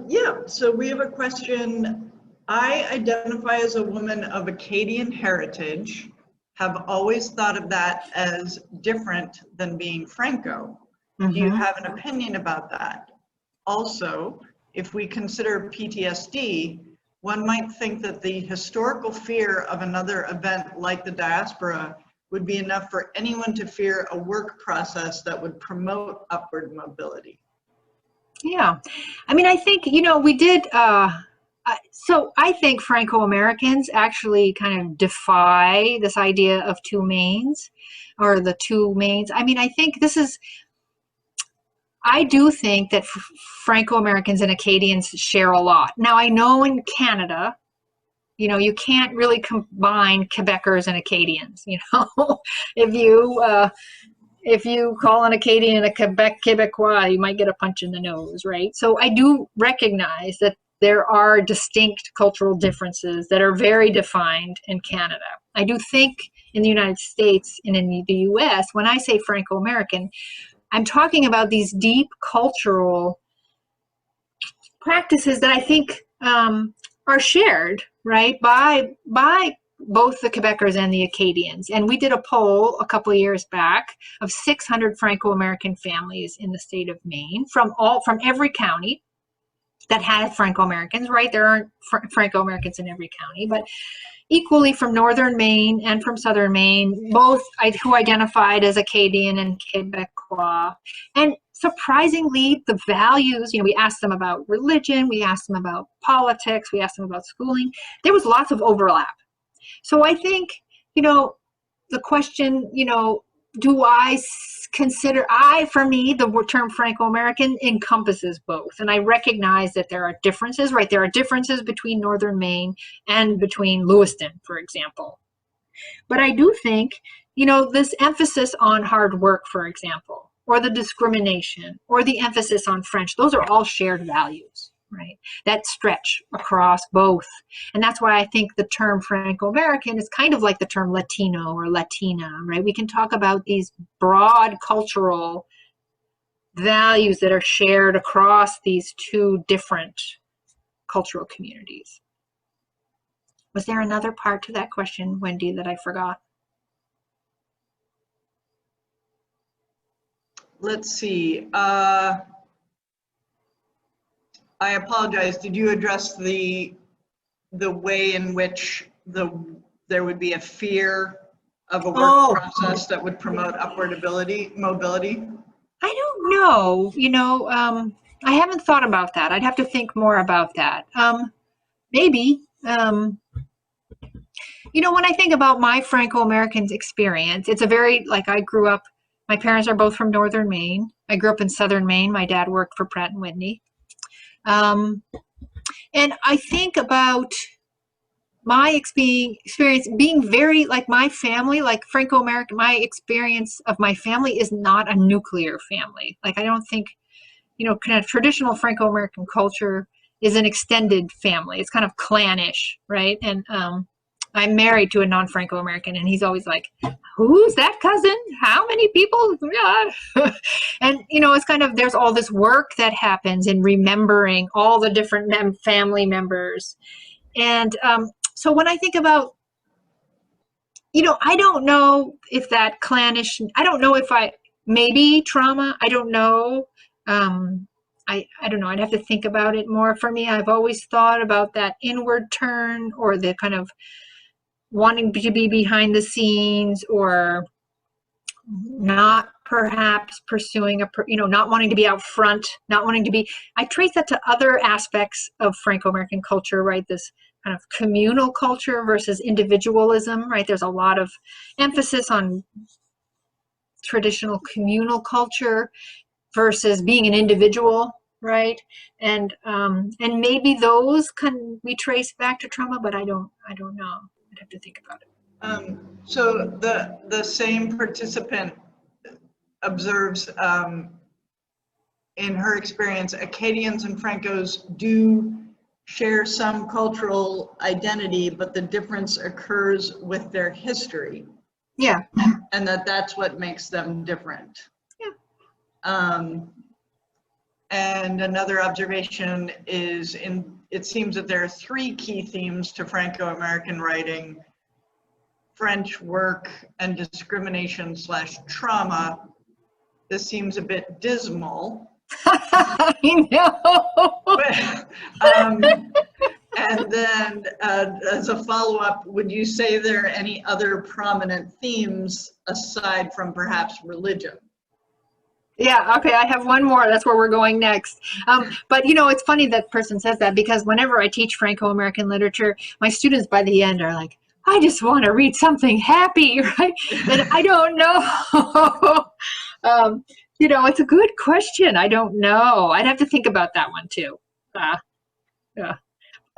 Yeah, so we have a question. I identify as a woman of Acadian heritage, have always thought of that as different than being Franco. Do you have an opinion about that? Also, if we consider PTSD, one might think that the historical fear of another event like the diaspora would be enough for anyone to fear a work process that would promote upward mobility. Yeah, I mean, I think, we did, so I think Franco-Americans actually kind of defy this idea of two Maines or the two Maines. I mean, I think I do think that Franco-Americans and Acadians share a lot. Now, I know in Canada, you can't really combine Quebecers and Acadians, if you call an Acadian a Quebecois, you might get a punch in the nose, right? So I do recognize that there are distinct cultural differences that are very defined in Canada. I do think in the United States and in the US, when I say Franco-American, I'm talking about these deep cultural practices that I think are shared, right, by both the Quebecers and the Acadians. And we did a poll a couple of years back of 600 Franco-American families in the state of Maine from every county that had Franco-Americans, right? There aren't Franco-Americans in every county, but equally from northern Maine and from southern Maine, both who identified as Acadian and Quebecois. And surprisingly, the values, we asked them about religion, we asked them about politics, we asked them about schooling. There was lots of overlap. So I think, the question, do I consider, for me, the term Franco-American encompasses both. And I recognize that there are differences, right? There are differences between northern Maine and between Lewiston, for example. But I do think, this emphasis on hard work, for example, or the discrimination, or the emphasis on French, those are all shared values, right? That stretch across both. And that's why I think the term Franco-American is kind of like the term Latino or Latina, right? We can talk about these broad cultural values that are shared across these two different cultural communities. Was there another part to that question, Wendy, that I forgot? Let's see. I apologize. Did you address the way in which there would be a fear of a work process that would promote upward mobility? I don't know. I haven't thought about that. I'd have to think more about that. Maybe. When I think about my Franco-American experience, it's a very, I grew up, my parents are both from northern Maine. I grew up in southern Maine. My dad worked for Pratt & Whitney. And I think about my experience being very, my family, Franco-American, my experience of my family is not a nuclear family. I don't think, kind of traditional Franco-American culture is an extended family. It's kind of clannish, right? And I'm married to a non-Franco-American, and he's always like, who's that cousin? How many people? And, it's kind of, there's all this work that happens in remembering all the different family members. And so when I think about, I don't know if that clannish, I don't know if maybe trauma, I don't know. I don't know, I'd have to think about it more. For me, I've always thought about that inward turn or the kind of wanting to be behind the scenes or not perhaps pursuing not wanting to be out front, not wanting to be, I trace that to other aspects of Franco-American culture, right? This kind of communal culture versus individualism, right? There's a lot of emphasis on traditional communal culture versus being an individual, right? And maybe those can be traced back to trauma, but I don't know. I'd have to think about it. So the same participant observes, in her experience, Acadians and Francos do share some cultural identity, but the difference occurs with their history. Yeah. And that's what makes them different. Yeah. And another observation is it seems that there are three key themes to Franco-American writing: French work and discrimination/trauma. This seems a bit dismal. I know. And then as a follow-up, would you say there are any other prominent themes aside from perhaps religion? Yeah, okay, I have one more. That's where we're going next. But it's funny that person says that, because whenever I teach Franco-American literature, my students by the end are like, I just want to read something happy, right? And I don't know. It's a good question. I don't know. I'd have to think about that one too. Yeah.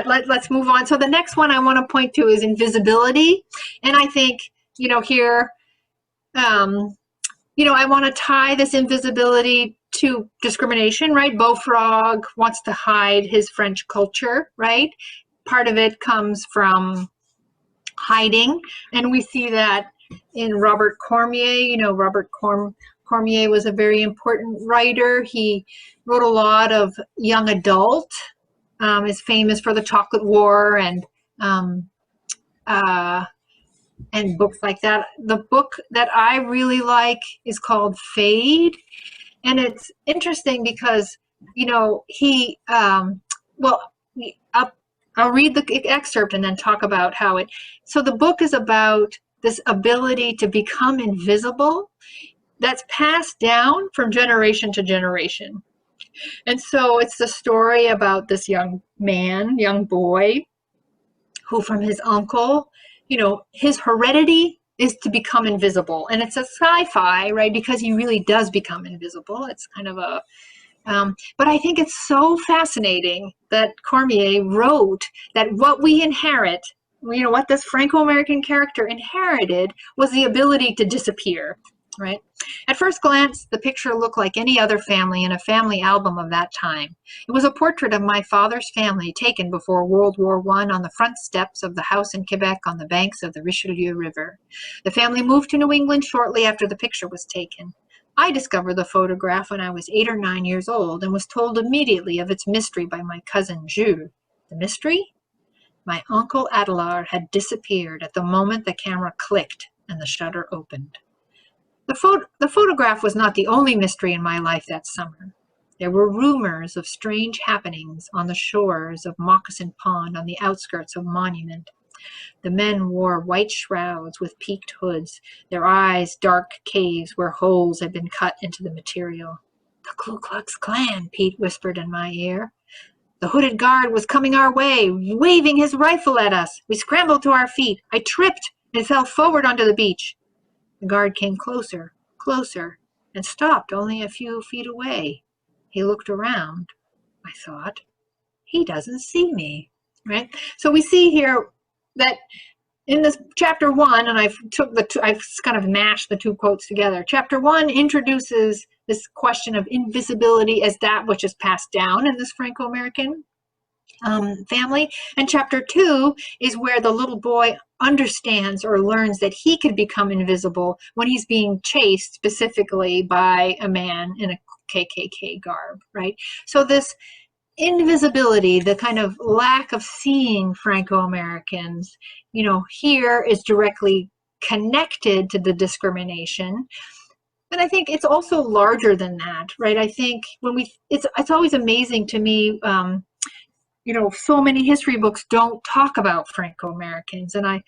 Let's move on. So the next one I want to point to is invisibility. And I think, here, I want to tie this invisibility to discrimination, right? Beaufrog wants to hide his French culture, right? Part of it comes from hiding. And we see that in Robert Cormier. Robert Cormier was a very important writer. He wrote a lot of young adult, is famous for the Chocolate War and books like that. The book that I really like is called Fade. And it's interesting because, he, I'll read the excerpt and then talk about how so the book is about this ability to become invisible that's passed down from generation to generation. And so it's the story about this young boy, who from his uncle, his heredity is to become invisible. And it's a sci-fi, right? Because he really does become invisible. It's kind of a, but I think it's so fascinating that Cormier wrote that what we inherit, what this Franco-American character inherited was the ability to disappear, right? At first glance, the picture looked like any other family in a family album of that time. It was a portrait of my father's family taken before World War I on the front steps of the house in Quebec on the banks of the Richelieu River. The family moved to New England shortly after the picture was taken. I discovered the photograph when I was 8 or 9 years old and was told immediately of its mystery by my cousin Jules. The mystery? My uncle Adelard had disappeared at the moment the camera clicked and the shutter opened. The photograph was not the only mystery in my life that summer. There were rumors of strange happenings on the shores of Moccasin Pond on the outskirts of Monument. The men wore white shrouds with peaked hoods, their eyes dark caves where holes had been cut into the material. The Ku Klux Klan, Pete whispered in my ear. The hooded guard was coming our way, waving his rifle at us. We scrambled to our feet. I tripped and fell forward onto the beach. The guard came closer, and stopped only a few feet away. He looked around. I thought, he doesn't see me, right? So we see here that in this chapter 1, and I've kind of mashed the two quotes together. Chapter 1 introduces this question of invisibility as that which is passed down in this Franco-American family. And chapter 2 is where the little boy understands or learns that he could become invisible when he's being chased specifically by a man in a KKK garb, right? So this invisibility, the kind of lack of seeing Franco-Americans, here is directly connected to the discrimination. But I think it's also larger than that, right? I think when it's always amazing to me so many history books don't talk about Franco-Americans. And I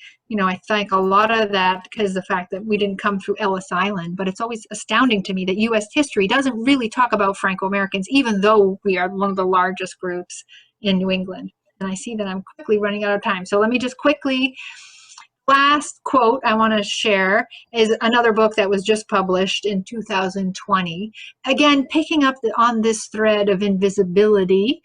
think a lot of that because of the fact that we didn't come through Ellis Island, but it's always astounding to me that U.S. history doesn't really talk about Franco-Americans, even though we are one of the largest groups in New England. And I see that I'm quickly running out of time. So let me just quickly, last quote I want to share is another book that was just published in 2020. Again, picking up on this thread of invisibility,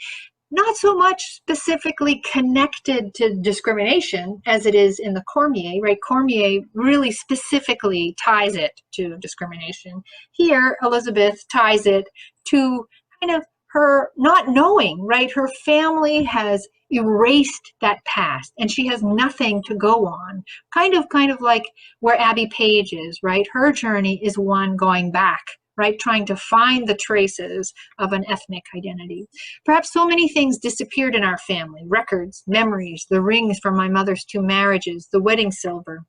not so much specifically connected to discrimination as it is in the Cormier, right? Cormier really specifically ties it to discrimination. Here, Elizabeth ties it to kind of her not knowing, right? Her family has erased that past and she has nothing to go on. Kind of like where Abby Page is, right? Her journey is one going back, right? Trying to find the traces of an ethnic identity. Perhaps so many things disappeared in our family: records, memories, the rings from my mother's 2 marriages, the wedding silver.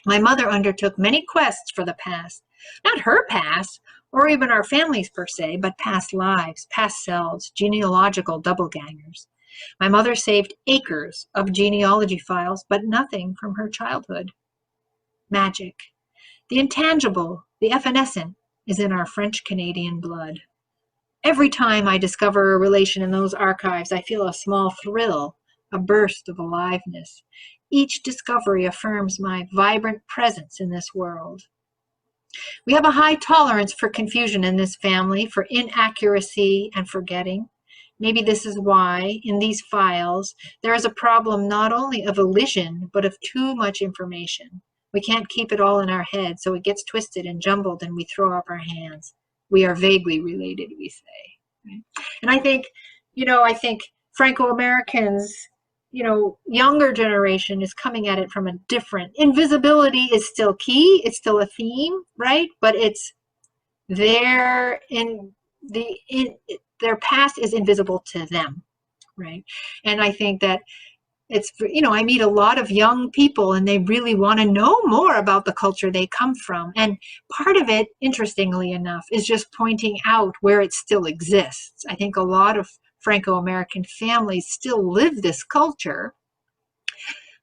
My mother undertook many quests for the past, not her past, or even our families per se, but past lives, past selves, genealogical doublegangers. My mother saved acres of genealogy files, but nothing from her childhood. Magic. The intangible, the evanescent, is in our French-Canadian blood. Every time I discover a relation in those archives, I feel a small thrill, a burst of aliveness. Each discovery affirms my vibrant presence in this world. We have a high tolerance for confusion in this family, for inaccuracy and forgetting. Maybe this is why, in these files, there is a problem not only of elision, but of too much information. We can't keep it all in our head, so it gets twisted and jumbled and we throw up our hands. We are vaguely related, we say. Right? And I think Franco-Americans, younger generation is coming at it from a different, invisibility is still key, it's still a theme, right? But it's their past is invisible to them, right? And I think that it's, I meet a lot of young people and they really want to know more about the culture they come from. And part of it, interestingly enough, is just pointing out where it still exists. I think a lot of Franco-American families still live this culture,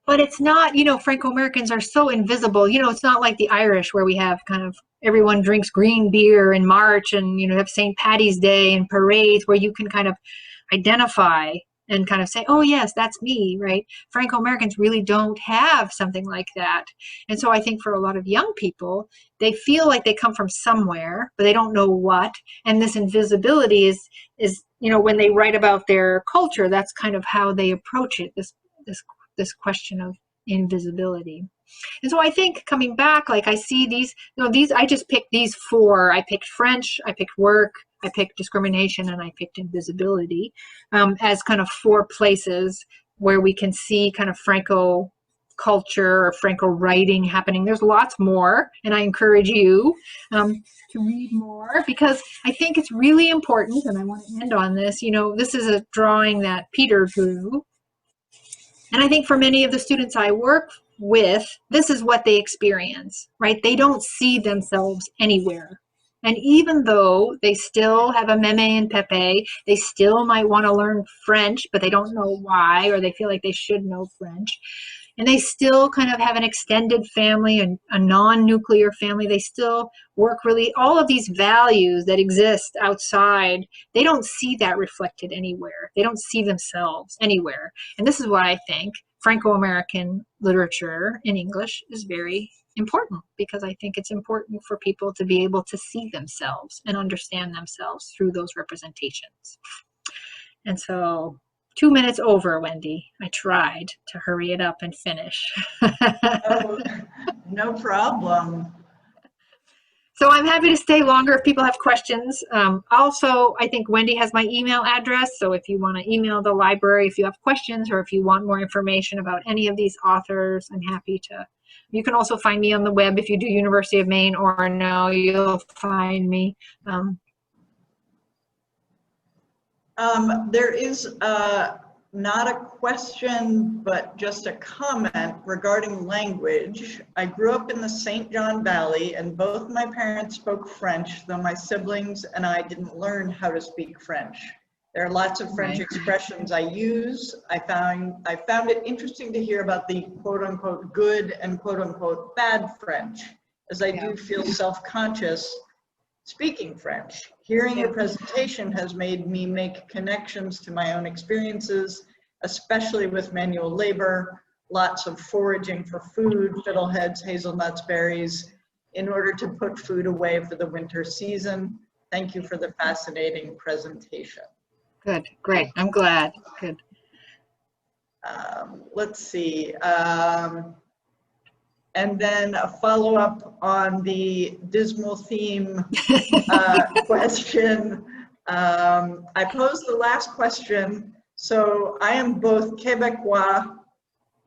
but it's not, Franco-Americans are so invisible. It's not like the Irish where we have kind of everyone drinks green beer in March and, have St. Paddy's Day and parades where you can kind of identify and kind of say, oh yes, that's me, right? Franco-Americans really don't have something like that. And so I think for a lot of young people, they feel like they come from somewhere, but they don't know what. And this invisibility is when they write about their culture, that's kind of how they approach it, this question of invisibility. And so I think coming back, like I see these, I just picked these 4. I picked French, I picked work, I picked discrimination, and I picked invisibility as kind of 4 places where we can see kind of Franco culture or Franco writing happening. There's lots more, and I encourage you to read more because I think it's really important, and I want to end on this. This is a drawing that Peter drew. And I think for many of the students I work with, this is what they experience, right? They don't see themselves anywhere. And even though they still have a meme and pepe, they still might want to learn French, but they don't know why, or they feel like they should know French. And they still kind of have an extended family and a non-nuclear family. They still work really, all of these values that exist outside, they don't see that reflected anywhere. They don't see themselves anywhere. And this is why I think Franco-American literature in English is very important, because I think it's important for people to be able to see themselves and understand themselves through those representations. And so 2 minutes over, Wendy. I tried to hurry it up and finish. Oh, no problem. So I'm happy to stay longer if people have questions. Also, I think Wendy has my email address. So if you want to email the library, if you have questions or if you want more information about any of these authors, I'm happy to. You can also find me on the web if you do University of Maine or no, you'll find me. There is not a question, but just a comment regarding language. I grew up in the St. John Valley and both my parents spoke French, though my siblings and I didn't learn how to speak French. There are lots of French expressions I use. I found it interesting to hear about the quote unquote good and quote unquote bad French, as I do feel self-conscious speaking French. Hearing your presentation has made me make connections to my own experiences, especially with manual labor, lots of foraging for food, fiddleheads, hazelnuts, berries, in order to put food away for the winter season. Thank you for the fascinating presentation. Good, great. I'm glad. Good. Let's see. And then a follow-up on the dismal theme question. I posed the last question. So I am both Quebecois,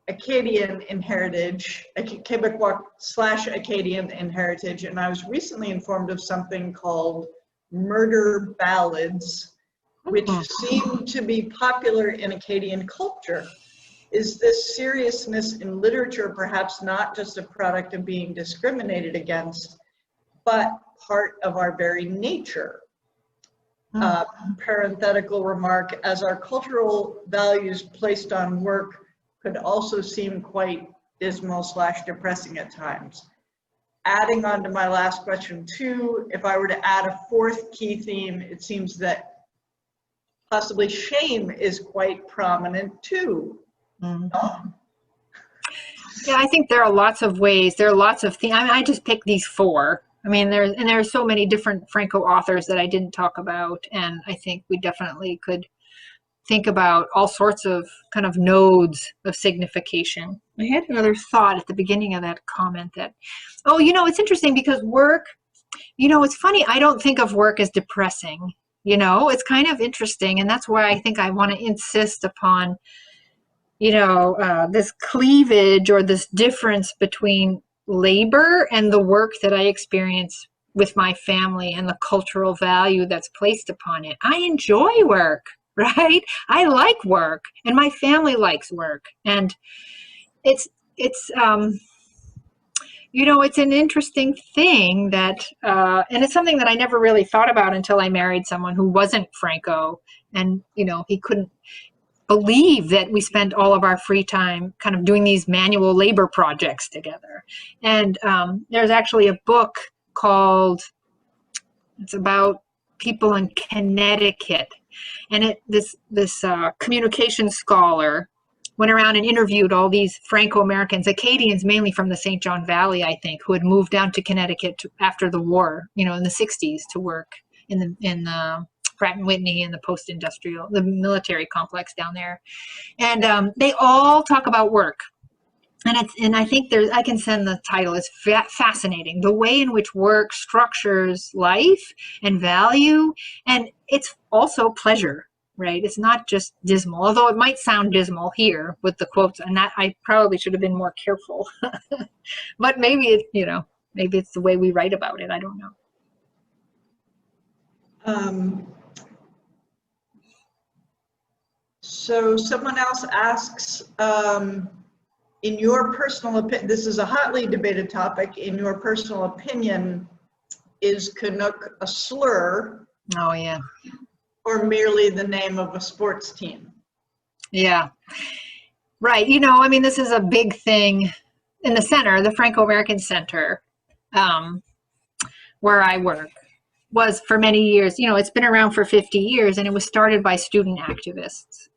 Acadian in heritage, Quebecois/Acadian in heritage, and I was recently informed of something called murder ballads, which seem to be popular in Acadian culture. Is this seriousness in literature perhaps not just a product of being discriminated against, but part of our very nature? Parenthetical remark, as our cultural values placed on work could also seem quite dismal/depressing at times. Adding on to my last question too, if I were to add a fourth key theme, it seems that possibly shame is quite prominent too. Yeah, I think there are lots of ways. There are lots of things. I mean, I just picked these four. I mean, there are so many different Franco authors that I didn't talk about, and I think we definitely could think about all sorts of kind of nodes of signification. I had another thought at the beginning of that comment that, oh, you know, it's interesting because work, you know, it's funny, I don't think of work as depressing. You know, it's kind of interesting, and that's why I think I want to insist upon, you know, this cleavage or this difference between labor and the work that I experience with my family and the cultural value that's placed upon it. I enjoy work, right? I like work, and my family likes work, and it's you know, it's an interesting thing that, and it's something that I never really thought about until I married someone who wasn't Franco, and, you know, he couldn't believe that we spent all of our free time kind of doing these manual labor projects together. And there's actually a book called, it's about people in Connecticut, and this communication scholar went around and interviewed all these Franco-Americans, Acadians mainly from the St. John Valley, I think, who had moved down to Connecticut after the war, you know, in the 60s to work in the Pratt and Whitney and the post-industrial, the military complex down there. And they all talk about work. And I think I can send the title, it's fascinating, the way in which work structures life and value, and it's also pleasure. Right? It's not just dismal, although it might sound dismal here with the quotes, and that I probably should have been more careful. But maybe it, you know, maybe it's the way we write about it. I don't know. So someone else asks, in your personal opinion, this is a hotly debated topic, in your personal opinion, is Canuck a slur? Oh, yeah. Or merely the name of a sports team? Yeah, right. You know, I mean, this is a big thing in the center, the Franco-American Center, where I work, was for many years, you know, it's been around for 50 years, and it was started by student activists.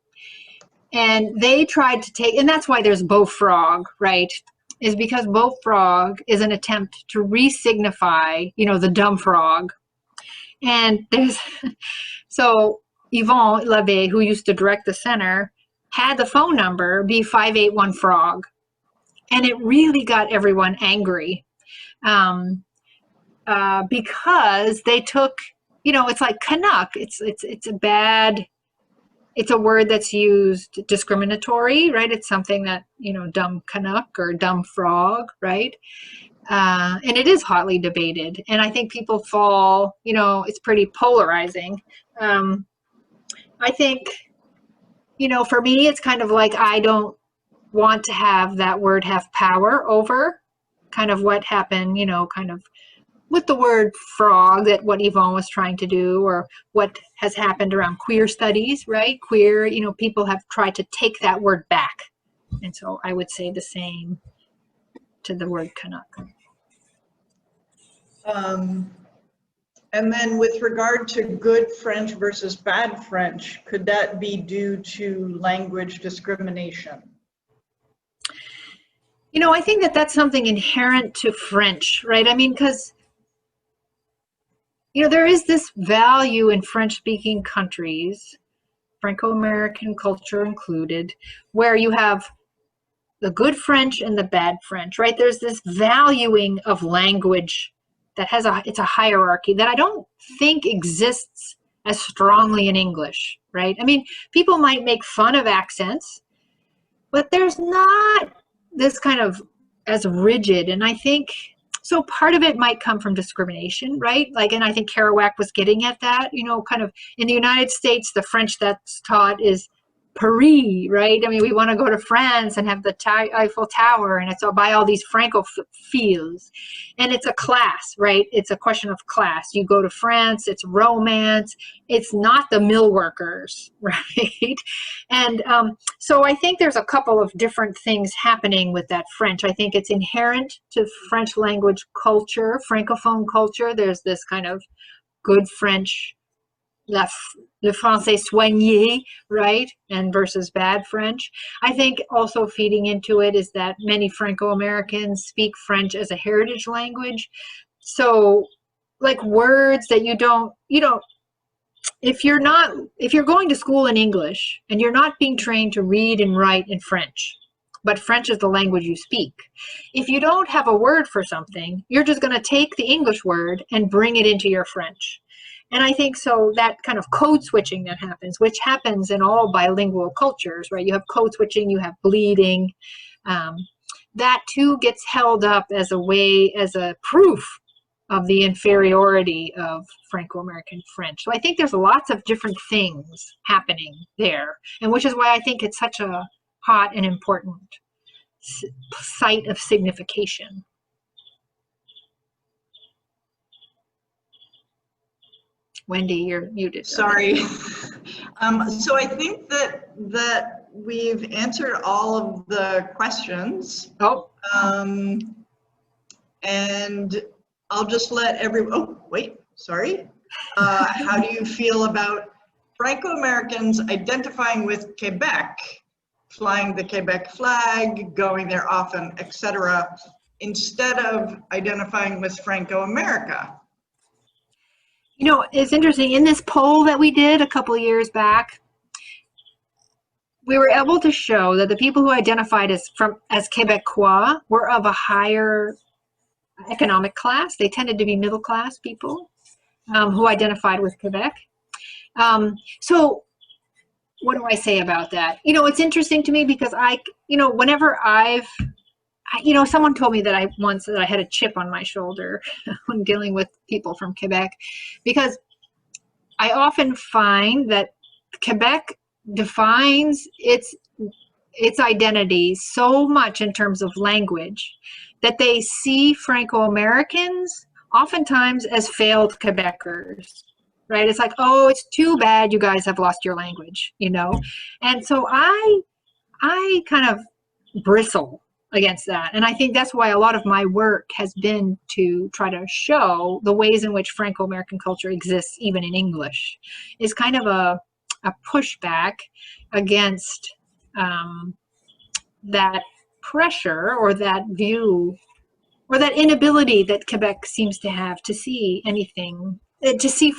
And they tried to take, and that's why there's Beau Frog, right? Is because Beau Frog is an attempt to re-signify, you know, the dumb frog. And there's, so Yvonne Labbe, who used to direct the center, had the phone number be 581 Frog. And it really got everyone angry because they took, you know, it's like Canuck. It's a bad, it's a word that's used discriminatory, right? It's something that, you know, dumb Canuck or dumb frog, right? And it is hotly debated. And I think people fall, you know, it's pretty polarizing. I think, you know, for me, it's kind of like I don't want to have that word have power over kind of what happened, you know, kind of with the word frog, that what Yvonne was trying to do, or what has happened around queer studies, right? Queer, you know, people have tried to take that word back. And so I would say the same to the word Canuck. And then with regard to good French versus bad French, could that be due to language discrimination? You know, I think that that's something inherent to French, right? I mean, because, you know, there is this value in French-speaking countries, Franco-American culture included, where you have the good French and the bad French, right? There's this valuing of language that has it's a hierarchy that I don't think exists as strongly in English, right? I mean, people might make fun of accents, but there's not this kind of as rigid. And I think, so part of it might come from discrimination, right? Like, and I think Kerouac was getting at that, you know, kind of in the United States, the French that's taught is Paris, right? I mean, we want to go to France and have the Eiffel Tower, and it's all by all these Francophiles, and it's a class, right? It's a question of class. You go to France, it's romance, it's not the mill workers, right? And so I think there's a couple of different things happening with that French. I think it's inherent to French language culture, Francophone culture. There's this kind of good French, le français soigné, right, and versus bad French. I think also feeding into it is that many Franco-Americans speak French as a heritage language. So like words that you don't, if you're going to school in English and you're not being trained to read and write in French, but French is the language you speak, if you don't have a word for something, you're just going to take the English word and bring it into your French. And I think so that kind of code switching that happens, which happens in all bilingual cultures, right? You have code switching, you have bleeding. That too gets held up as a proof of the inferiority of Franco-American French. So I think there's lots of different things happening there, and which is why I think it's such a hot and important site of signification. Wendy, you're muted. Sorry. So I think that we've answered all of the questions. Oh. And I'll just let everyone, oh, wait, sorry. How do you feel about Franco-Americans identifying with Quebec, flying the Quebec flag, going there often, etc., instead of identifying with Franco-America? You know, it's interesting. In this poll that we did a couple of years back, we were able to show that the people who identified as Quebecois were of a higher economic class. They tended to be middle class people who identified with Quebec. So what do I say about that? You know, it's interesting to me because whenever someone told me that I had a chip on my shoulder when dealing with people from Quebec, because I often find that Quebec defines its identity so much in terms of language that they see Franco-Americans oftentimes as failed Quebecers, right? It's like, oh, it's too bad you guys have lost your language, And so I kind of bristle against that. And I think that's why a lot of my work has been to try to show the ways in which Franco-American culture exists even in English. Is kind of a pushback against that pressure or that view or that inability that Quebec seems to have to see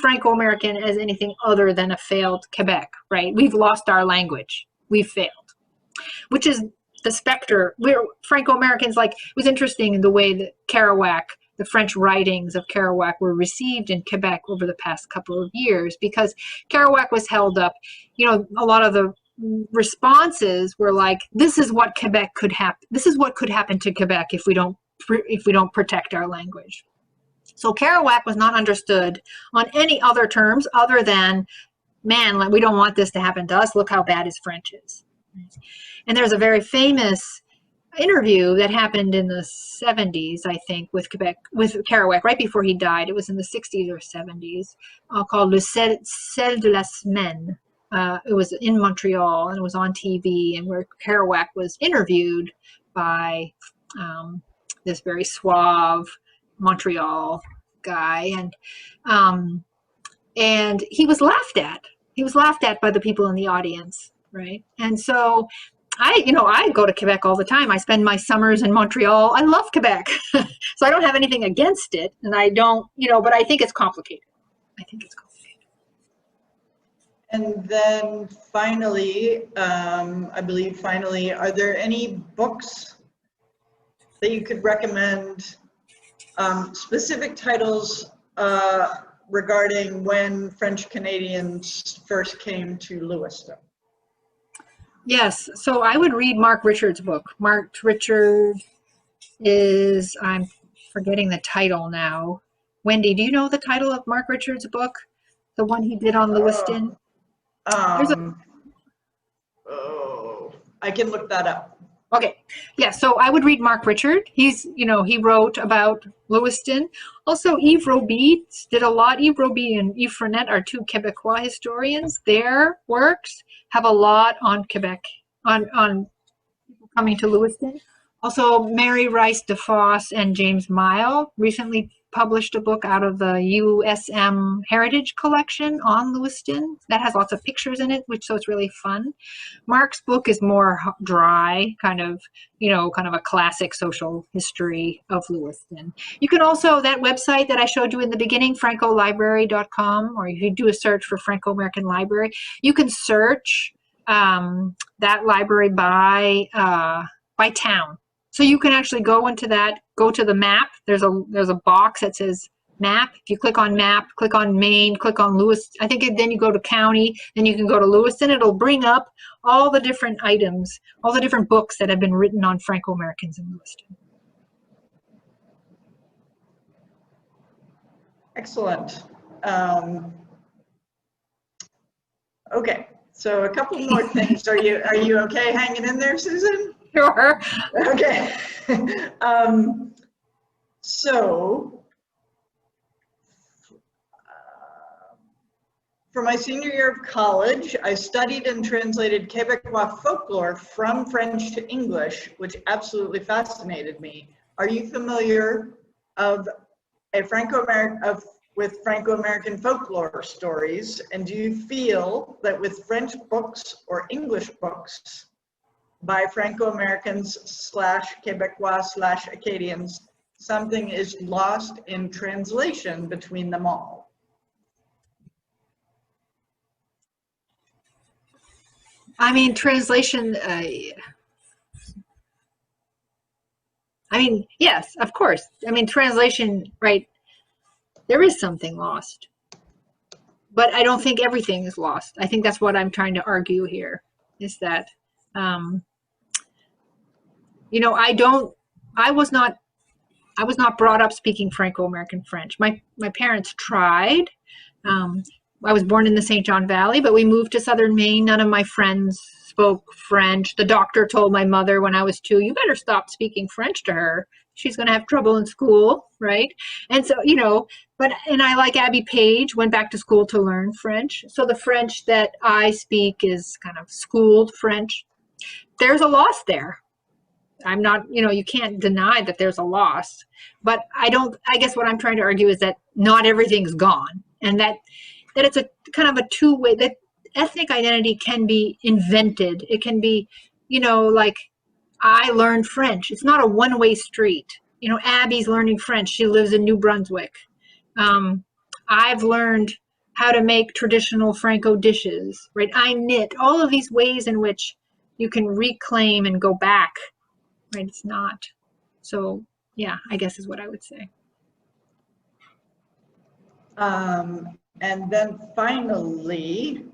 Franco-American as anything other than a failed Quebec, right? We've lost our language. We've failed, which is the specter. Franco-Americans, like, it was interesting in the way that Kerouac, the French writings of Kerouac were received in Quebec over the past couple of years, because Kerouac was held up, a lot of the responses were like, this is what Quebec could happen. This is what could happen to Quebec if we don't protect our language. So Kerouac was not understood on any other terms other than, man, we don't want this to happen to us. Look how bad his French is. And there's a very famous interview that happened in the 70s, I think, with Kerouac, right before he died. It was in the 60s or 70s, called Le Sel de la Semaine. It was in Montreal, and it was on TV, and where Kerouac was interviewed by this very suave Montreal guy, and he was laughed at. He was laughed at by the people in the audience, right? And so I go to Quebec all the time. I spend my summers in Montreal. I love Quebec. So I don't have anything against it, and I don't, but I think it's complicated. I think it's complicated. And then finally, I believe finally, are there any books that you could recommend, specific titles regarding when French Canadians first came to Lewiston? Yes, so I would read Mark Richard's book. Mark Richard is, I'm forgetting the title now. Wendy, do you know the title of Mark Richard's book? The one he did on Lewiston? I can look that up. Okay, yeah, so I would read Mark Richard. He's, he wrote about Lewiston. Also, Yves Roby did a lot. Yves Roby and Yves Frenette are two Quebecois historians. Their works have a lot on Quebec, on people coming to Lewiston. Also, Mary Rice DeFosse and James Mile recently published a book out of the USM Heritage Collection on Lewiston that has lots of pictures in it, so it's really fun. Mark's book is more dry, kind of a classic social history of Lewiston. You can also, that website that I showed you in the beginning, francolibrary.com, or if you do a search for Franco American Library, you can search that library by town. So you can actually go into that, go to the map. There's a box that says map. If you click on map, click on Maine, click on Lewiston. I think then you go to county, then you can go to Lewiston. It'll bring up all the different items, all the different books that have been written on Franco-Americans in Lewiston. Excellent. Okay, so a couple more things. Are you okay hanging in there, Susan? Sure. Okay. For my senior year of college, I studied and translated Quebecois folklore from French to English, which absolutely fascinated me. Are you familiar with Franco-American folklore stories? And do you feel that with French books or English books by Franco-Americans / Quebecois / Acadians, something is lost in translation between them all? I mean, translation, yes, of course. I mean, translation, right, there is something lost. But I don't think everything is lost. I think that's what I'm trying to argue here, is that, I was not brought up speaking Franco-American French. My parents tried. I was born in the St. John Valley, but we moved to southern Maine. None of my friends spoke French. The doctor told my mother when I was 2, you better stop speaking French to her. She's going to have trouble in school, right? And so, and I, like Abby Page, went back to school to learn French. So the French that I speak is kind of schooled French. There's a loss there. I'm not, you can't deny that there's a loss. But I guess what I'm trying to argue is that not everything's gone, and that it's a kind of a two-way, that ethnic identity can be invented. It can be, like, I learned French. It's not a one-way street. Abby's learning French. She lives in New Brunswick. I've learned how to make traditional Franco dishes, right? I knit. All of these ways in which you can reclaim and go back, right? It's not. So, yeah, I guess is what I would say. And then finally,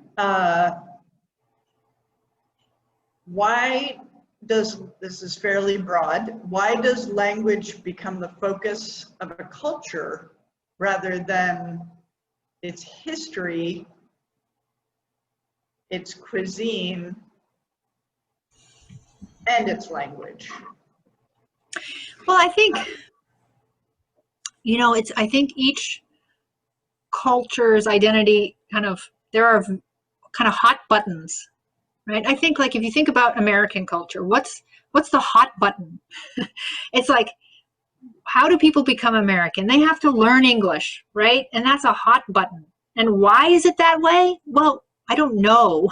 this is fairly broad, why does language become the focus of a culture rather than its history, its cuisine, and its language? Well, I think, I think each culture's identity there are kind of hot buttons, right? I think like if you think about American culture, what's the hot button? It's like, how do people become American? They have to learn English, right? And that's a hot button. And why is it that way? Well, I don't know.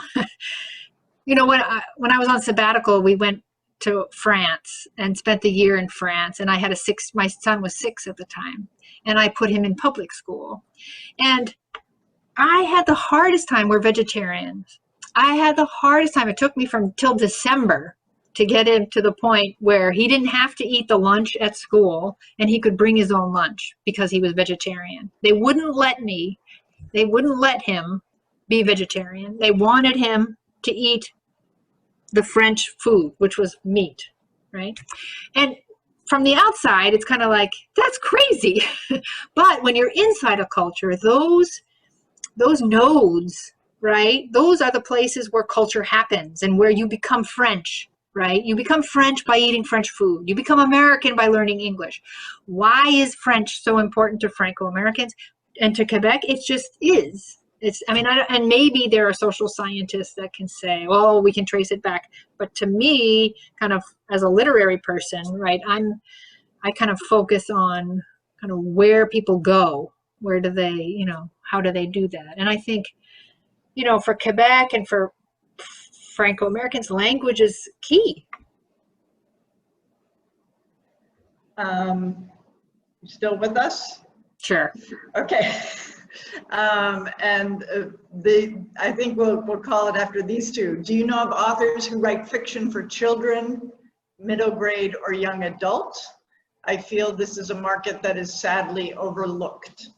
When I was on sabbatical, we went to France and spent the year in France. And I had my son was 6 at the time, and I put him in public school. And I had the hardest time. We're vegetarians. I had the hardest time. It took me till December to get him to the point where he didn't have to eat the lunch at school and he could bring his own lunch because he was vegetarian. They wouldn't let him be vegetarian. They wanted him to eat the French food, which was meat, right? And from the outside, it's kind of like, that's crazy. But when you're inside a culture, those nodes, right? Those are the places where culture happens and where you become French, right? You become French by eating French food. You become American by learning English. Why is French so important to Franco-Americans and to Quebec? It just is. And maybe there are social scientists that can say, well, we can trace it back. But to me, kind of as a literary person, right, I kind of focus on kind of where people go. Where do they, how do they do that? And I think, for Quebec and for Franco-Americans, language is key. You still with us? Sure. Okay. I think we'll call it after these two. Do you know of authors who write fiction for children, middle grade, or young adults? I feel this is a market that is sadly overlooked.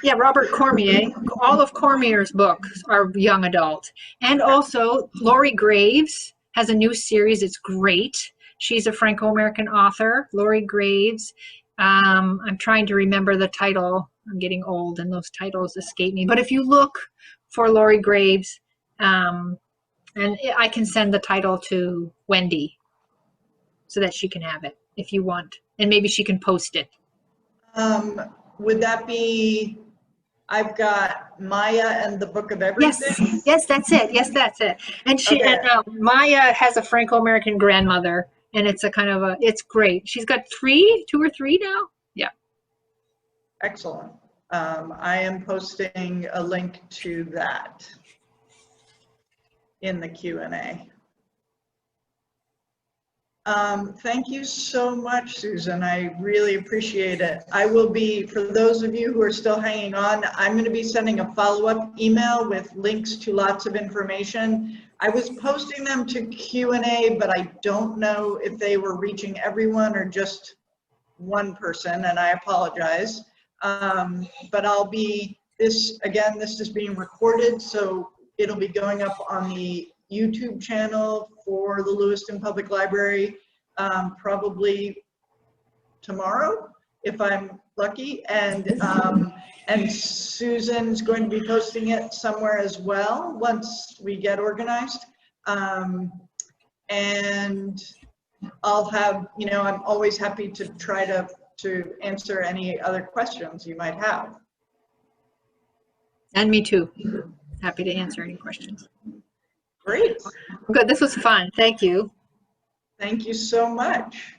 Yeah, Robert Cormier. All of Cormier's books are young adult. And also, Lori Graves has a new series. It's great. She's a Franco-American author, Lori Graves. I'm trying to remember the title. I'm getting old and those titles escape me. But if you look for Lori Graves, and I can send the title to Wendy so that she can have it if you want. And maybe she can post it. Would that be, I've got Maya and the Book of Everything? Yes, that's it. Yes, that's it. And Maya has a Franco-American grandmother, and it's it's great. She's got 2 or 3 now. Yeah. Excellent. I am posting a link to that in the Q&A. Thank you so much, Susan. I really appreciate it. I will be, for those of you who are still hanging on, I'm going to be sending a follow-up email with links to lots of information. I was posting them to Q&A, but I don't know if they were reaching everyone or just one person, and I apologize. But this is being recorded, so it'll be going up on the YouTube channel for the Lewiston Public Library probably tomorrow, if I'm lucky, and Susan's going to be posting it somewhere as well once we get organized. And I'll have, I'm always happy to try to answer any other questions you might have. And me too. Happy to answer any questions. Great. Good. This was fun. Thank you. Thank you so much.